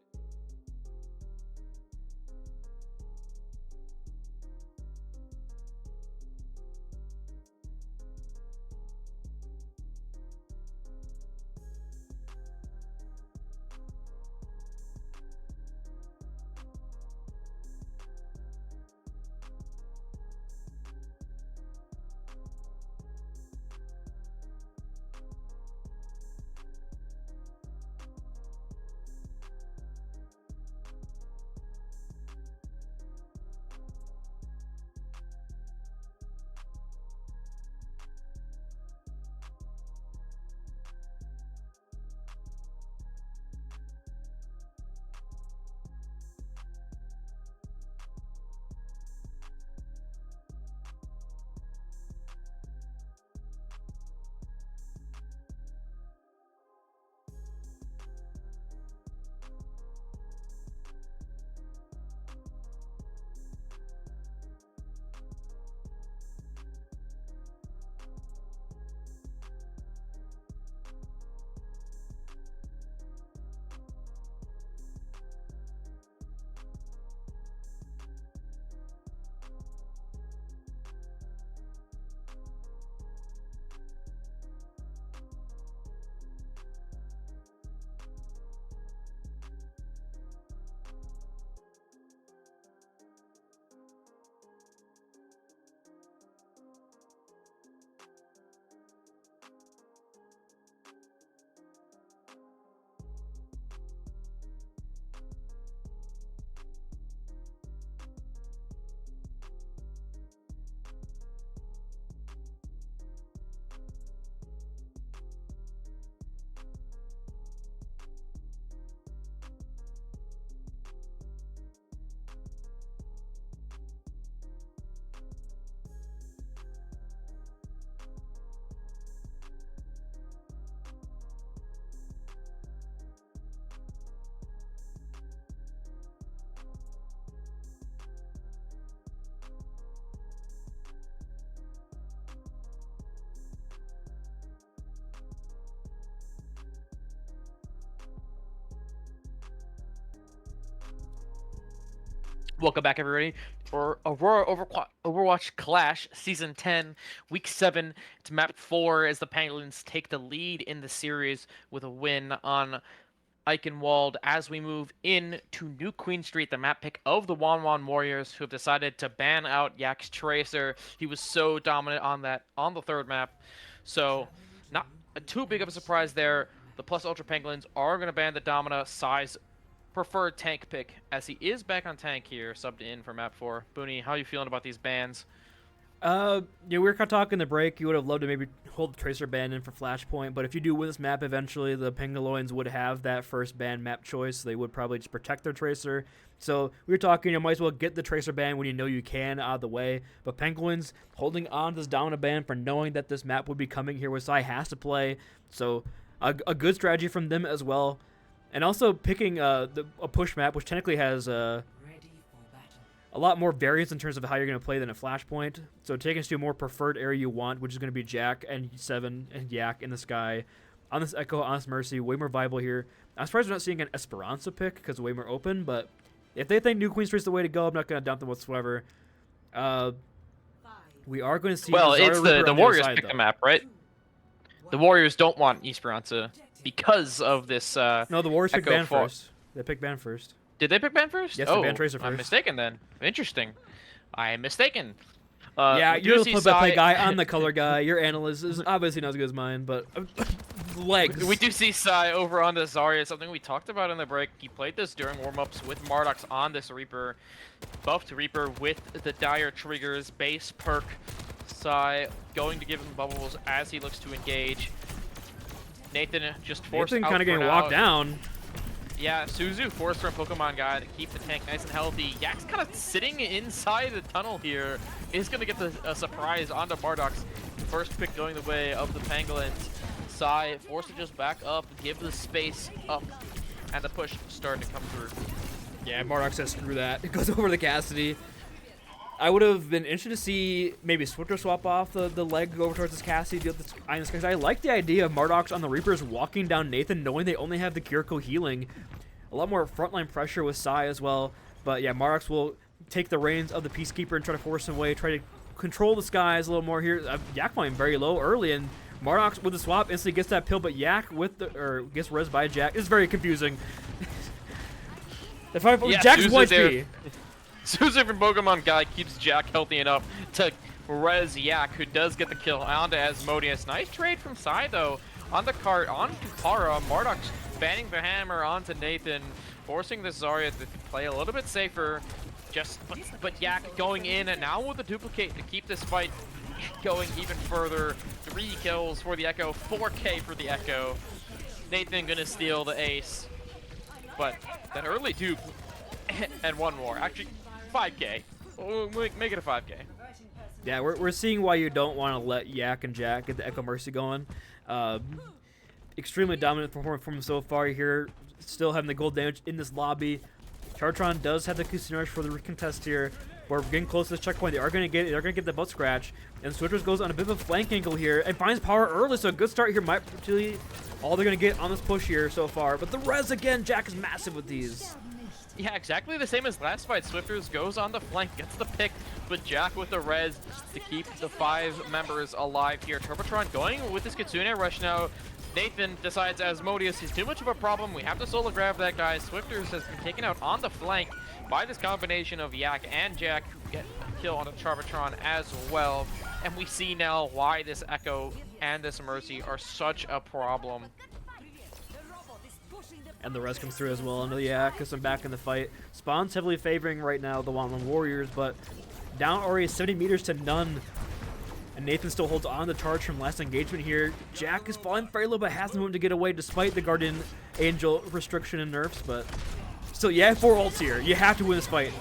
Welcome back, everybody, for Aurora Overwatch Clash Season 10, Week 7. It's Map 4 as the Pangolins take the lead in the series with a win on Eichenwald as we move in to New Queen Street, the map pick of the Wanwan Warriors, who have decided to ban out Yak's Tracer. He was so dominant on the third map, so not too big of a surprise there. The Plus Ultra Pangolins are going to ban the Domina size preferred tank pick, as he is back on tank here, subbed in for map 4. Booney, how are you feeling about these bans? Yeah, we were kind of talking in the break. You would have loved to maybe hold the Tracer ban in for Flashpoint, but if you do win this map eventually, the Pangolins would have that first ban map choice. They would probably just protect their Tracer. So we were talking, you might as well get the Tracer ban when you know you can out of the way. But Pangolins holding on to this Domina ban for knowing that this map would be coming here, where Sai has to play. So a good strategy from them as well. And also picking a push map, which technically has a lot more variance in terms of how you're going to play than a Flashpoint. So taking us to a more preferred area you want, which is going to be Jack and Seven and Yak in the sky. On this Echo, on this Mercy, way more viable here. I'm surprised we're not seeing an Esperanza pick because it's way more open, but if they think New Queen Street's the way to go, I'm not going to doubt them whatsoever. We are going to see... Well, Zarya it's Reaper the on Warriors other side, pick though. the map, right? The Warriors don't want Esperanza because of this No, the Warriors pick Echo ban fall. first. They pick ban first. Did they pick ban first? Yes, they oh, banned Tracer I'm first. mistaken then. Interesting. I am mistaken. Yeah, we do you're the see play-by-play Sai- guy. I'm the color guy. Your analyst is obviously not as good as mine, but legs. We do see Sai over on the Zarya, something we talked about in the break. He played this during warm-ups with Mardox on this Reaper. Buffed Reaper with the Dire Triggers, base perk. Sai going to give him bubbles as he looks to engage. Nathan just forced Nathan out kind of for getting now. walked down. Yeah, Suzu forced from Pokemon guy to keep the tank nice and healthy. Yak's kind of sitting inside the tunnel here. Is going to get a surprise onto Mardox. First pick going the way of the Pangolins. Sai forced to just back up, give the space up, and the push starting to come through. Yeah, Mardox says screw that. It goes over to Cassidy. I would have been interested to see maybe Swifter swap off the leg over towards this Cassie, deal with this Iron Sky, because I like the idea of Mardox on the Reapers walking down Nathan, knowing they only have the Kiriko healing. A lot more frontline pressure with Sai as well. But yeah, Mardox will take the reins of the Peacekeeper and try to force him away, try to control the skies a little more here. Yak flying very low early, and Mardox with the swap instantly gets that pill, but Yak gets res by Jack. It's very confusing. Jack's 1 HP. Suzu from Pokemon Guy keeps Jack healthy enough to res Yak, who does get the kill onto Asmodeus. Nice trade from Sai, though. On the cart, onto Para. Mardox banning the hammer onto Nathan, forcing the Zarya to play a little bit safer. But Yak going in, and now with the duplicate to keep this fight going even further. 3 kills for the Echo, 4K for the Echo. Nathan gonna steal the ace. But that early dupe and 1 more. Actually, 5K. We'll make it a 5K. Yeah, we're seeing why you don't want to let Yak and Jack get the Echo Mercy going. Extremely dominant performance from him so far here. Still having the gold damage in this lobby. Chartron does have the Kusina Rush for the recontest here. We're getting close to this checkpoint. They're gonna get the butt scratch. And Swifters goes on a bit of a flank angle here and finds power early, so a good start here might actually all they're gonna get on this push here so far. But the res again, Jack is massive with these. Yeah, exactly the same as last fight. Swifters goes on the flank, gets the pick, but Jack with the res to keep the 5 members alive here. Turbotron going with this Kitsune Rush now. Nathan decides Asmodeus is too much of a problem. We have to solo grab that guy. Swifters has been taken out on the flank by this combination of Yak and Jack, who get a kill on the Charvatron as well. And we see now why this Echo and this Mercy are such a problem. And the rest comes through as well. And yeah, because I'm back in the fight. Spawn's heavily favoring right now the Wanwan Warriors, but down already 70 meters to none. And Nathan still holds on the charge from last engagement here. Jack is falling very low, but has the movement to get away despite the Guardian Angel restriction and nerfs. But still, yeah, 4 ults here. You have to win this fight.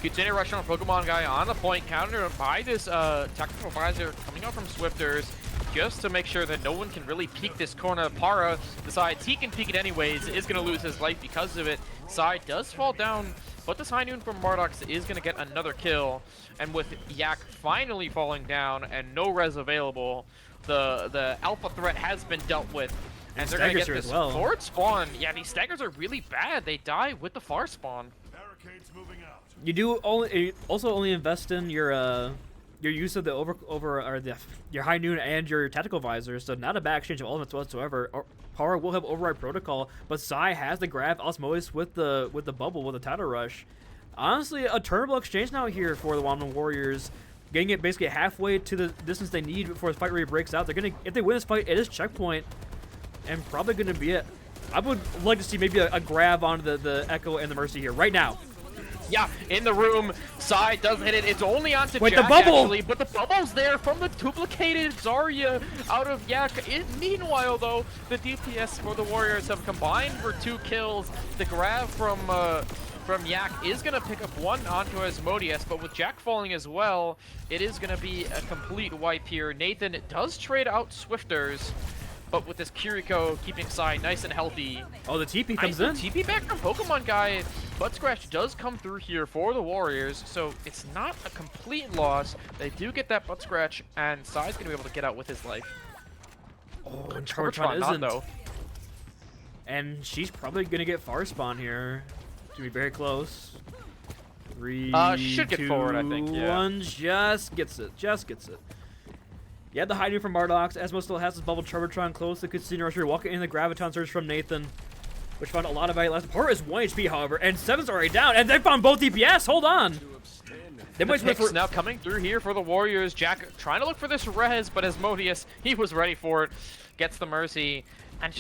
Continue rushing on Pokemon Guy on the point, countered by this tactical advisor coming out from Swifters, just to make sure that no one can really peek this corner. Para decides he can peek it anyways, is going to lose his life because of it. Sai does fall down, but this high noon from Mardox is going to get another kill. And with Yak finally falling down and no res available, the alpha threat has been dealt with. And they're going to get this forward spawn. Yeah, these staggers are really bad. They die with the far spawn. You do also only invest in your use of the your high noon and your tactical visor, so not a bad exchange of elements whatsoever. Power will have override protocol, but Sai has the grab Osmosis with the bubble with the tidal rush. Honestly, a turnable exchange now here for the Wanwan Warriors, getting it basically halfway to the distance they need before the fight really breaks out. They're gonna, if they win this fight, it is checkpoint, and probably gonna be it. I would like to see maybe a grab onto the Echo and the Mercy here right now. Yeah, in the room, Sai does hit it. It's only onto Jack, the bubble, actually, but the bubble's there from the duplicated Zarya out of Yak. Meanwhile, though, the DPS for the Warriors have combined for 2 kills. The grab from Yak is going to pick up 1 onto Asmodeus, but with Jack falling as well, it is going to be a complete wipe here. Nathan does trade out Swifters, but with this Kiriko keeping Sai nice and healthy. Oh, the TP comes in. TP back from Pokemon Guy. Butt Scratch does come through here for the Warriors, so it's not a complete loss. They do get that Butt Scratch, and Sai's going to be able to get out with his life. Oh, and Chartron isn't. Though. And she's probably going to get far spawn here. To be very close. 3, should get 2, forward, I think. Yeah. 1, just gets it. Yeah, the high noon from Mardox. Asmo still has his bubble. Charvatron close to Kitsune Rush. Walking in the Graviton Surge from Nathan, which found a lot of value last. Power is 1 HP, however, and 7's already down, and they found both DPS. Hold on. They might for now coming through here for the Warriors. Jack trying to look for this res, but Asmodeus, he was ready for it. Gets the Mercy, and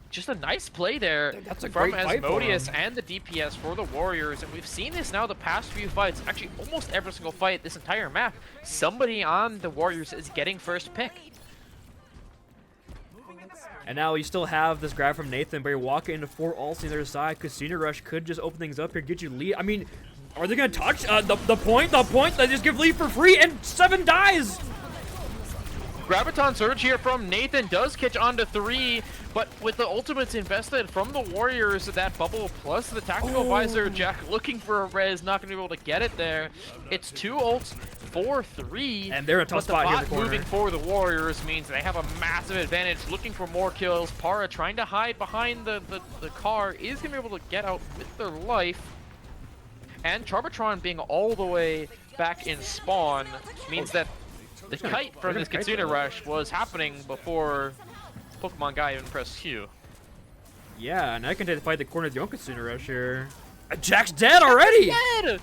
just a nice play there from Asmodeus and the DPS for the Warriors. And we've seen this now the past few fights, actually almost every single fight this entire map. Somebody on the Warriors is getting first pick. And now you still have this grab from Nathan, but you're walking into 4 ults on the other side. Casino Rush could just open things up here, get you lead. I mean, are they going to touch the point? They just give lead for free, and 7 dies. Graviton Surge here from Nathan does catch on to 3, but with the ultimates invested from the Warriors, that bubble plus the Tactical Visor, Jack looking for a res, not going to be able to get it there. It's 2 ults, 4-3. And they're in a tough spot here in the corner. Moving for the Warriors means they have a massive advantage, looking for more kills. Para trying to hide behind the car is going to be able to get out with their life. And Charbatron being all the way back in spawn means that the kite from this Kitsune Rush was happening before Pokemon Guy even pressed Q. Yeah, now I can take the fight the corner of the own Kitsune Rush here. Jack's dead already! Dead!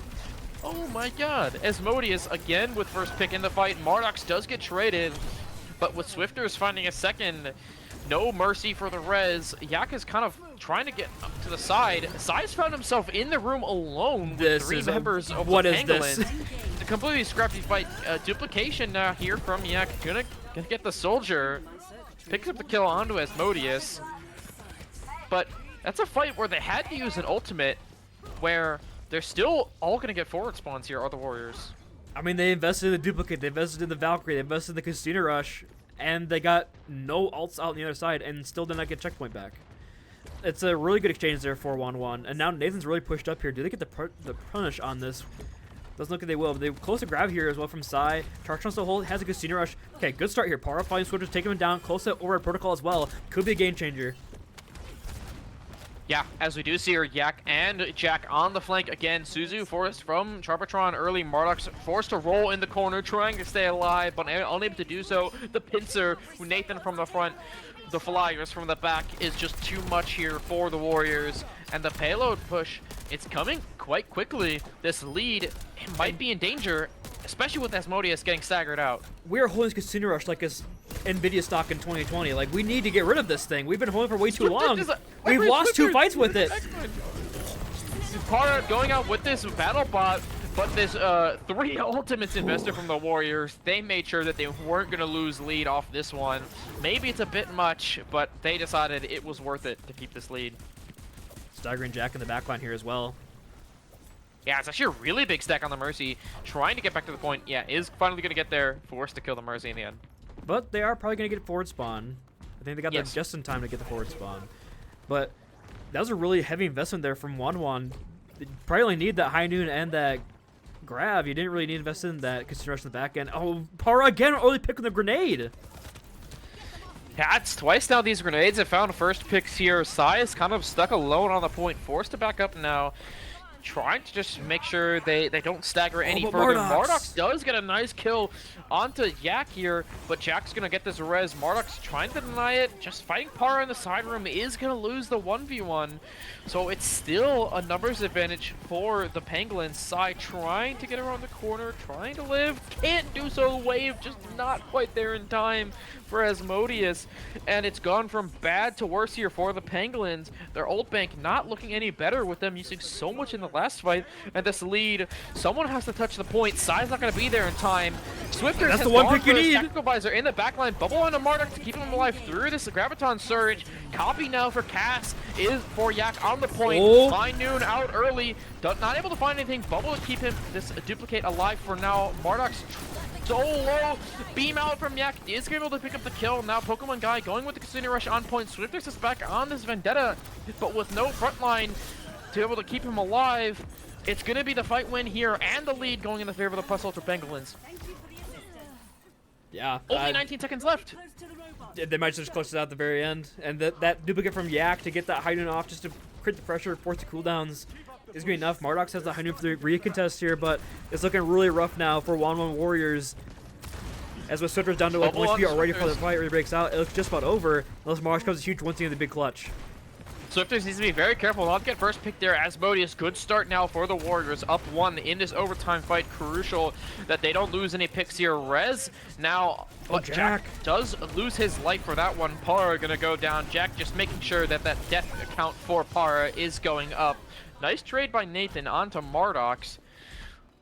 Oh my god. Asmodeus again with first pick in the fight. Mardox does get traded, but with Swifters finding a second, no mercy for the res. Yak is kind of trying to get up to the side. Sai's found himself in the room alone with 3 members of the Pangolins. It's a completely scrappy fight. Duplication now here from Yak. Gonna get the soldier. Picks up the kill onto Asmodeus. But that's a fight where they had to use an ultimate where they're still all gonna get forward spawns here, are the Warriors. I mean, they invested in the duplicate, they invested in the Valkyrie, they invested in the Kitsune Rush, and they got no ults out on the other side and still did not get checkpoint back. It's a really good exchange there for 1-1, and now Nathan's really pushed up here. Do they get the punish on this? Doesn't look like they will, but they close to grab here as well from Sai. Charge wants to hold, has a Kitsune Rush. Okay, good start here. Para flying switches, taking him down, close to over protocol as well. Could be a game changer. Yeah, as we do see her, Yak and Jack on the flank again. Suzu forced from Charbatron early. Mardox forced to roll in the corner, trying to stay alive, but unable to do so. The pincer, Nathan from the front, the Flyers from the back is just too much here for the Warriors. And the payload push, it's coming quite quickly. This lead might be in danger, especially with Asmodeus getting staggered out. We're holding Kitsune Rush like it's NVIDIA stock in 2020. Like, we need to get rid of this thing. We've been holding for way too long. We've lost 2 fights with it. Para going out with this battle bot, but this 3 ultimates invested from the Warriors. They made sure that they weren't going to lose lead off this one. Maybe it's a bit much, but they decided it was worth it to keep this lead. Staggering Jack in the backline here as well. Yeah, it's actually a really big stack on the Mercy. Trying to get back to the point. Yeah, is finally going to get there. Forced to kill the Mercy in the end. But they are probably going to get forward spawn. I think they got there just in time to get the forward spawn. But that was a really heavy investment there from 1-1. They probably only need that high noon and that grab. You didn't really need to invest in that Kitsune Rush in the back end. Oh, Para again early pick with the grenade. Yeah, it's twice now these grenades have found first picks here. Sai is kind of stuck alone on the point. Forced to back up now. Trying to just make sure they don't stagger any further. Mardox does get a nice kill onto Yak here, but Jack's gonna get this res. Mardox trying to deny it. Just fighting Para in the side room is gonna lose the 1v1. So it's still a numbers advantage for the Pangolins. Sai trying to get around the corner, trying to live. Can't do so. Wave just not quite there in time for Asmodeus. And it's gone from bad to worse here for the Pangolins. Their ult bank not looking any better with them using so much in the last fight. And this lead, someone has to touch the point. Sai's not going to be there in time. Swifters has the one gone pick you for his need. Tactical Visor in the backline. Bubble onto Mardox to keep him alive through this Graviton Surge. Copy now for Cass is for Yak on the point. High noon out early. Not able to find anything. Bubble to keep him this duplicate alive for now. Mardox so low. Beam out from Yak is able to pick up the kill. Now Pokemon Guy going with the Kitsune Rush on point. Swifters is back on this Vendetta, but with no front line to be able to keep him alive. It's going to be the fight win here and the lead going in the favor of the Plus Ultra Pangolins. Yeah. Only 19 seconds left. They might just close it out at the very end. And that duplicate from Yak to get that high noon off just to crit the pressure, force the cooldowns is going to be enough. Mardox has the high noon for the recontest here, but it's looking really rough now for 1-1 Warriors. As with Swifters down to like 1 HP already before the fight really breaks out, it looks just about over. Unless Mardox comes a huge one-team in the big clutch. Swifters needs to be very careful not to get first pick there. Asmodeus, good start now for the Warriors. Up 1 in this overtime fight. Crucial that they don't lose any picks here. Rez now, but Jack does lose his life for that one. Para gonna go down. Jack just making sure that that death count for Para is going up. Nice trade by Nathan onto Mardox.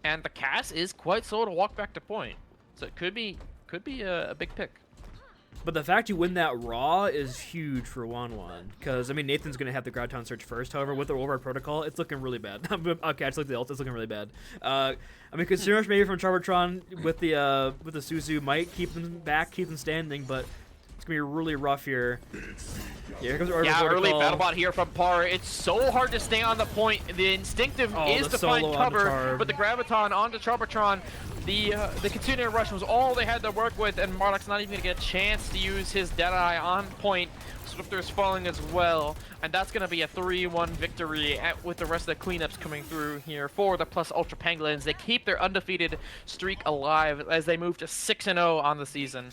And the Cass is quite slow to walk back to point. So it could be a big pick. But the fact you win that Raw is huge for 1-1. Because, I mean, Nathan's going to have the Groudon search first. However, with the Override Protocol, it's looking really bad. Okay, I just like the ult. It's looking really bad. I mean, Consumer maybe from Charvatron with the Suzu might keep them back, keep them standing, but it's going to be really rough here. Yeah, here comes the Yeah, Protocol. early BattleBot here from Par. It's so hard to stay on the point. The instinctive is to find cover, but the Graviton onto Charvatron. The Kitsune Rush was all they had to work with, and Marduk's not even going to get a chance to use his Deadeye on point. Swifter's falling as well, and that's going to be a 3-1 victory with the rest of the cleanups coming through here for the Plus Ultra Pangolins. They keep their undefeated streak alive as they move to 6-0 on the season.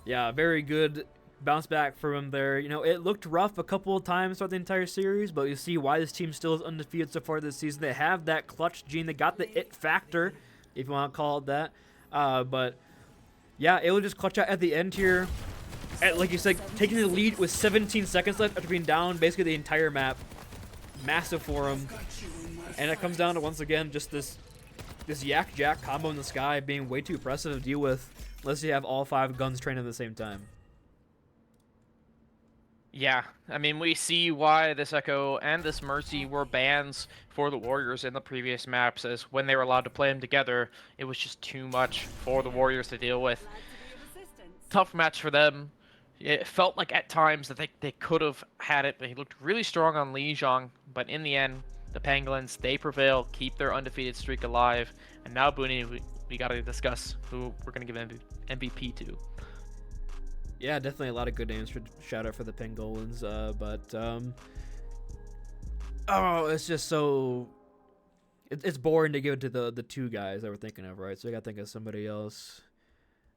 Yeah, very good bounce back from him there. You know, it looked rough a couple of times throughout the entire series, but you see why this team still is undefeated so far this season. They have that clutch gene. They got the it factor, if you want to call it that. But yeah, it will just clutch out at the end here. Like you said, taking the lead with 17 seconds left after being down basically the entire map. Massive for him. And it comes down to, once again, just this Yak Jack combo in the sky being way too oppressive to deal with unless you have all 5 guns trained at the same time. Yeah, I mean, we see why this Echo and this Mercy were bans for the Warriors in the previous maps, as when they were allowed to play them together, it was just too much for the Warriors to deal with. Tough match for them. It felt like at times that they could have had it, but he looked really strong on Lijiang, but in the end, the Pangolins, they prevail, keep their undefeated streak alive, and now, Booney, we got to discuss who we're going to give MVP to. Yeah, definitely a lot of good names for shout out for the Pangolins, oh, it's just so it's boring to give it to the 2 guys that we're thinking of, right? So I got to think of somebody else.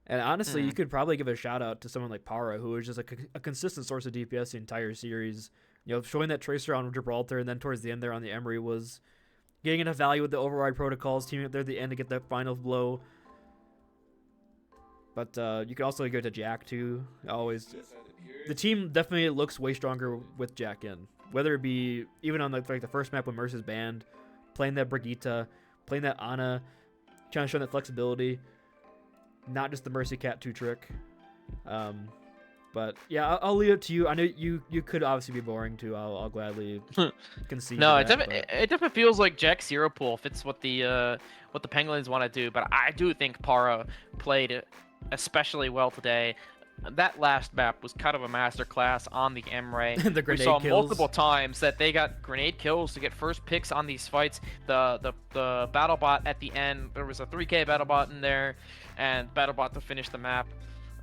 And honestly, you could probably give a shout out to someone like Para, who is just a consistent source of DPS the entire series. You know, showing that Tracer on Gibraltar, and then towards the end there on the Emery was getting enough value with the Override Protocols, teaming up there at the end to get that final blow. But you can also go to Jack too. Always, the team definitely looks way stronger with Jack in. Whether it be even on the first map when Mercy's banned, playing that Brigitte, playing that Ana, trying to show that flexibility, not just the Mercy Cat 2 trick. But yeah, I'll leave it to you. I know you could obviously be boring too. I'll gladly concede. No, that, it definitely feels like Jack's hero pool fits what the Pangolins want to do. But I do think Para played especially well today. That last map was kind of a masterclass on the Emre. The grenade we saw kills. multiple times that they got grenade kills to get first picks on these fights. The BattleBot at the end, there was a 3K BattleBot in there, and BattleBot to finish the map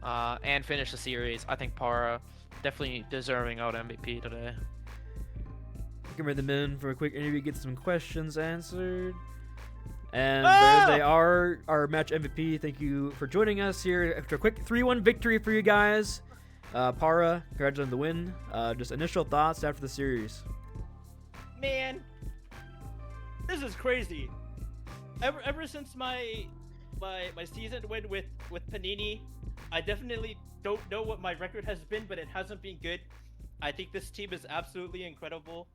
and finish the series. I think Para definitely deserving out MVP today. Can bring them in for a quick interview, get some questions answered. And there they are, our match MVP. Thank you for joining us here after a quick 3-1 victory for you guys. Para, congrats on the win. Just initial thoughts after the series. Man, this is crazy. Ever since my season win with Panini, I definitely don't know what my record has been, but it hasn't been good. I think this team is absolutely incredible.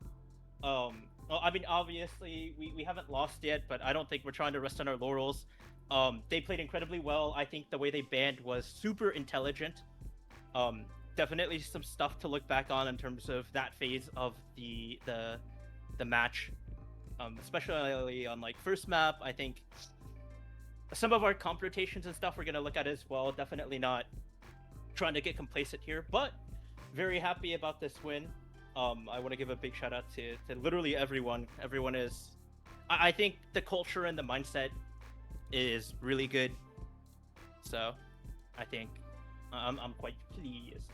I mean, obviously, we haven't lost yet, but I don't think we're trying to rest on our laurels. They played incredibly well. I think the way they banned was super intelligent. Definitely some stuff to look back on in terms of that phase of the match. Especially on like first map, I think some of our comp rotations and stuff we're going to look at as well. Definitely not trying to get complacent here, but very happy about this win. I want to give a big shout out to literally everyone. Everyone is, I think the culture and the mindset is really good. So I think I'm quite pleased.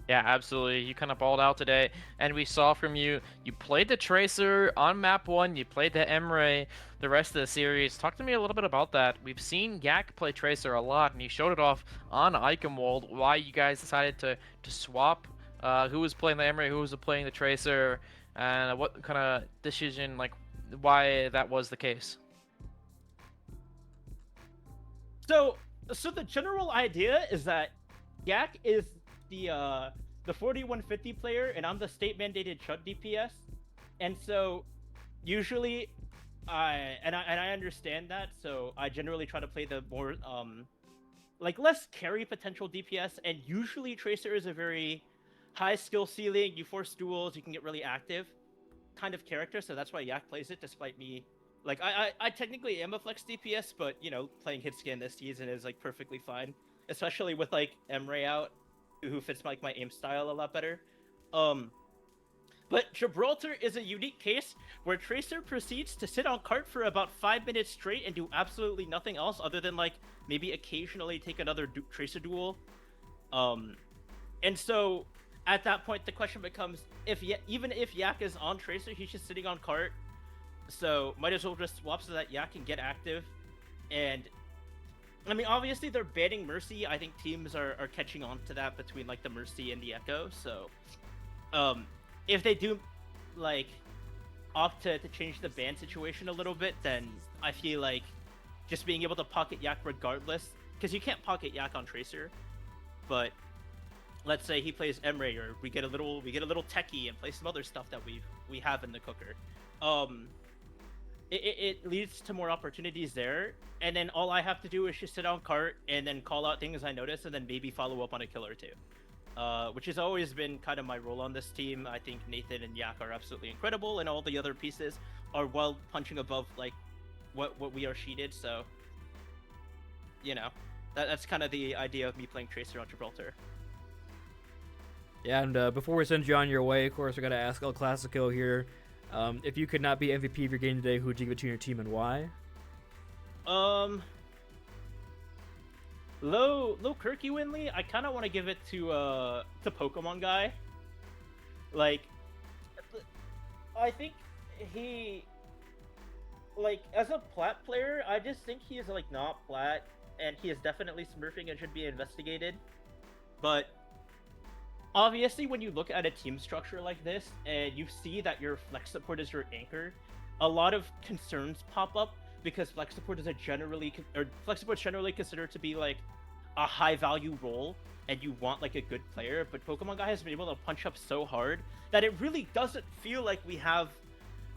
Yeah, absolutely. You kind of balled out today, and we saw from you, you played the Tracer on map 1, you played the Emre the rest of the series. Talk to me a little bit about that. We've seen Yak play Tracer a lot, and you showed it off on Eichenwald, why you guys decided to swap. Who was playing the Emre, who was playing the Tracer, and what kind of decision, like, why that was the case? So the general idea is that Yak is the 4150 player, and I'm the state mandated Chud DPS, and so usually I understand that. So I generally try to play the more like less carry potential DPS, and usually Tracer is a very high skill ceiling. You force duels, you can get really active kind of character, so that's why Yak plays it, despite me. Like, I technically am a flex DPS, but, you know, playing hit scan this season is, like, perfectly fine. Especially with, like, Emre out, who fits, like, my aim style a lot better. But Gibraltar is a unique case where Tracer proceeds to sit on cart for about 5 minutes straight and do absolutely nothing else other than, like, maybe occasionally take another Tracer duel. And so, at that point, the question becomes, even if Yak is on Tracer, he's just sitting on cart. So, might as well just swap so that Yak can get active. And, I mean, obviously, they're banning Mercy. I think teams are catching on to that between, like, the Mercy and the Echo. So, if they do, like, opt to change the ban situation a little bit, then I feel like just being able to pocket Yak regardless, because you can't pocket Yak on Tracer, but let's say he plays Emre, or we get a little techie and play some other stuff that we have in the cooker. It leads to more opportunities there, and then all I have to do is just sit on cart and then call out things I notice, and then maybe follow up on a kill or two. Which has always been kind of my role on this team. I think Nathan and Yak are absolutely incredible, and all the other pieces are well punching above like what we are sheeted. So, you know, that's kind of the idea of me playing Tracer on Gibraltar. Yeah, and before we send you on your way, of course, we got to ask El Clasico here. If you could not be MVP of your game today, who would you give it to your team and why? Low Kirky Winley, I kind of want to give it to Pokemon guy. Like, I think he, like, as a plat player, I just think he is like not plat, and he is definitely smurfing and should be investigated. But obviously, when you look at a team structure like this, and you see that your flex support is your anchor, a lot of concerns pop up, because flex support is generally considered to be like a high value role, and you want like a good player. But Pokemon guy has been able to punch up so hard that it really doesn't feel like we have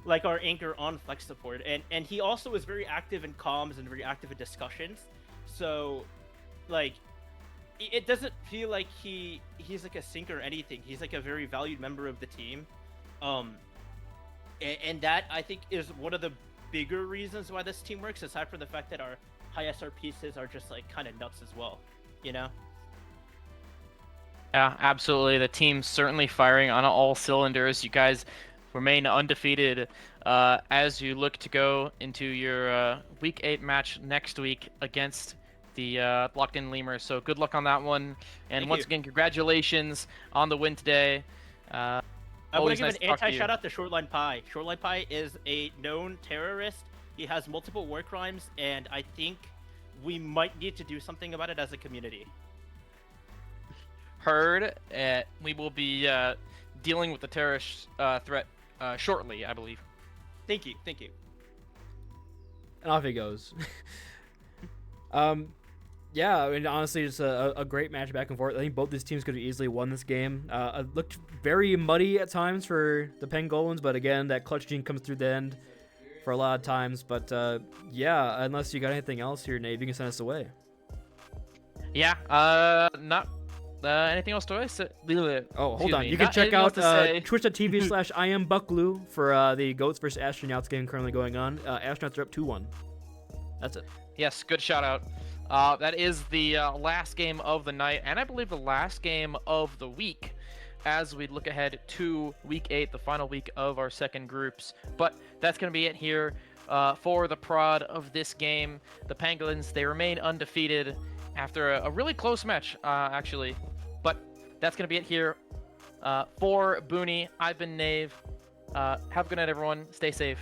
like our anchor on flex support. And he also is very active in comms and very active in discussions. So like it doesn't feel like he's like a sink or anything. He's like a very valued member of the team. And that, I think, is one of the bigger reasons why this team works, aside from the fact that our high SR pieces are just like kind of nuts as well, you know? Yeah, absolutely. The team's certainly firing on all cylinders. You guys remain undefeated as you look to go into your Week 8 match next week against the locked-in Lemurs. So good luck on that one. And once again, congratulations on the win today. I want to give an anti-shout out to Shoreline Pie. Shoreline Pie is a known terrorist. He has multiple war crimes, and I think we might need to do something about it as a community. Heard. We will be dealing with the terrorist threat shortly, I believe. Thank you. And off he goes. Yeah, I mean, honestly, it's a great match back and forth. I think both these teams could have easily won this game. It looked very muddy at times for the Pangolins, but again, that clutch gene comes through the end for a lot of times. But yeah, unless you got anything else here, Nate, you can send us away. Yeah, not anything else to say? Oh, hold on. You can check out twitch.tv/IamBuckLou for the Goats versus Astronauts game currently going on. Astronauts are up 2-1. That's it. Yes, good shout out. That is the last game of the night, and I believe the last game of the week as we look ahead to Week 8, the final week of our second groups. But that's going to be it here for the prod of this game. The Pangolins, they remain undefeated after a really close match, actually. But that's going to be it here for Booney. I've been Nave. Have a good night, everyone. Stay safe.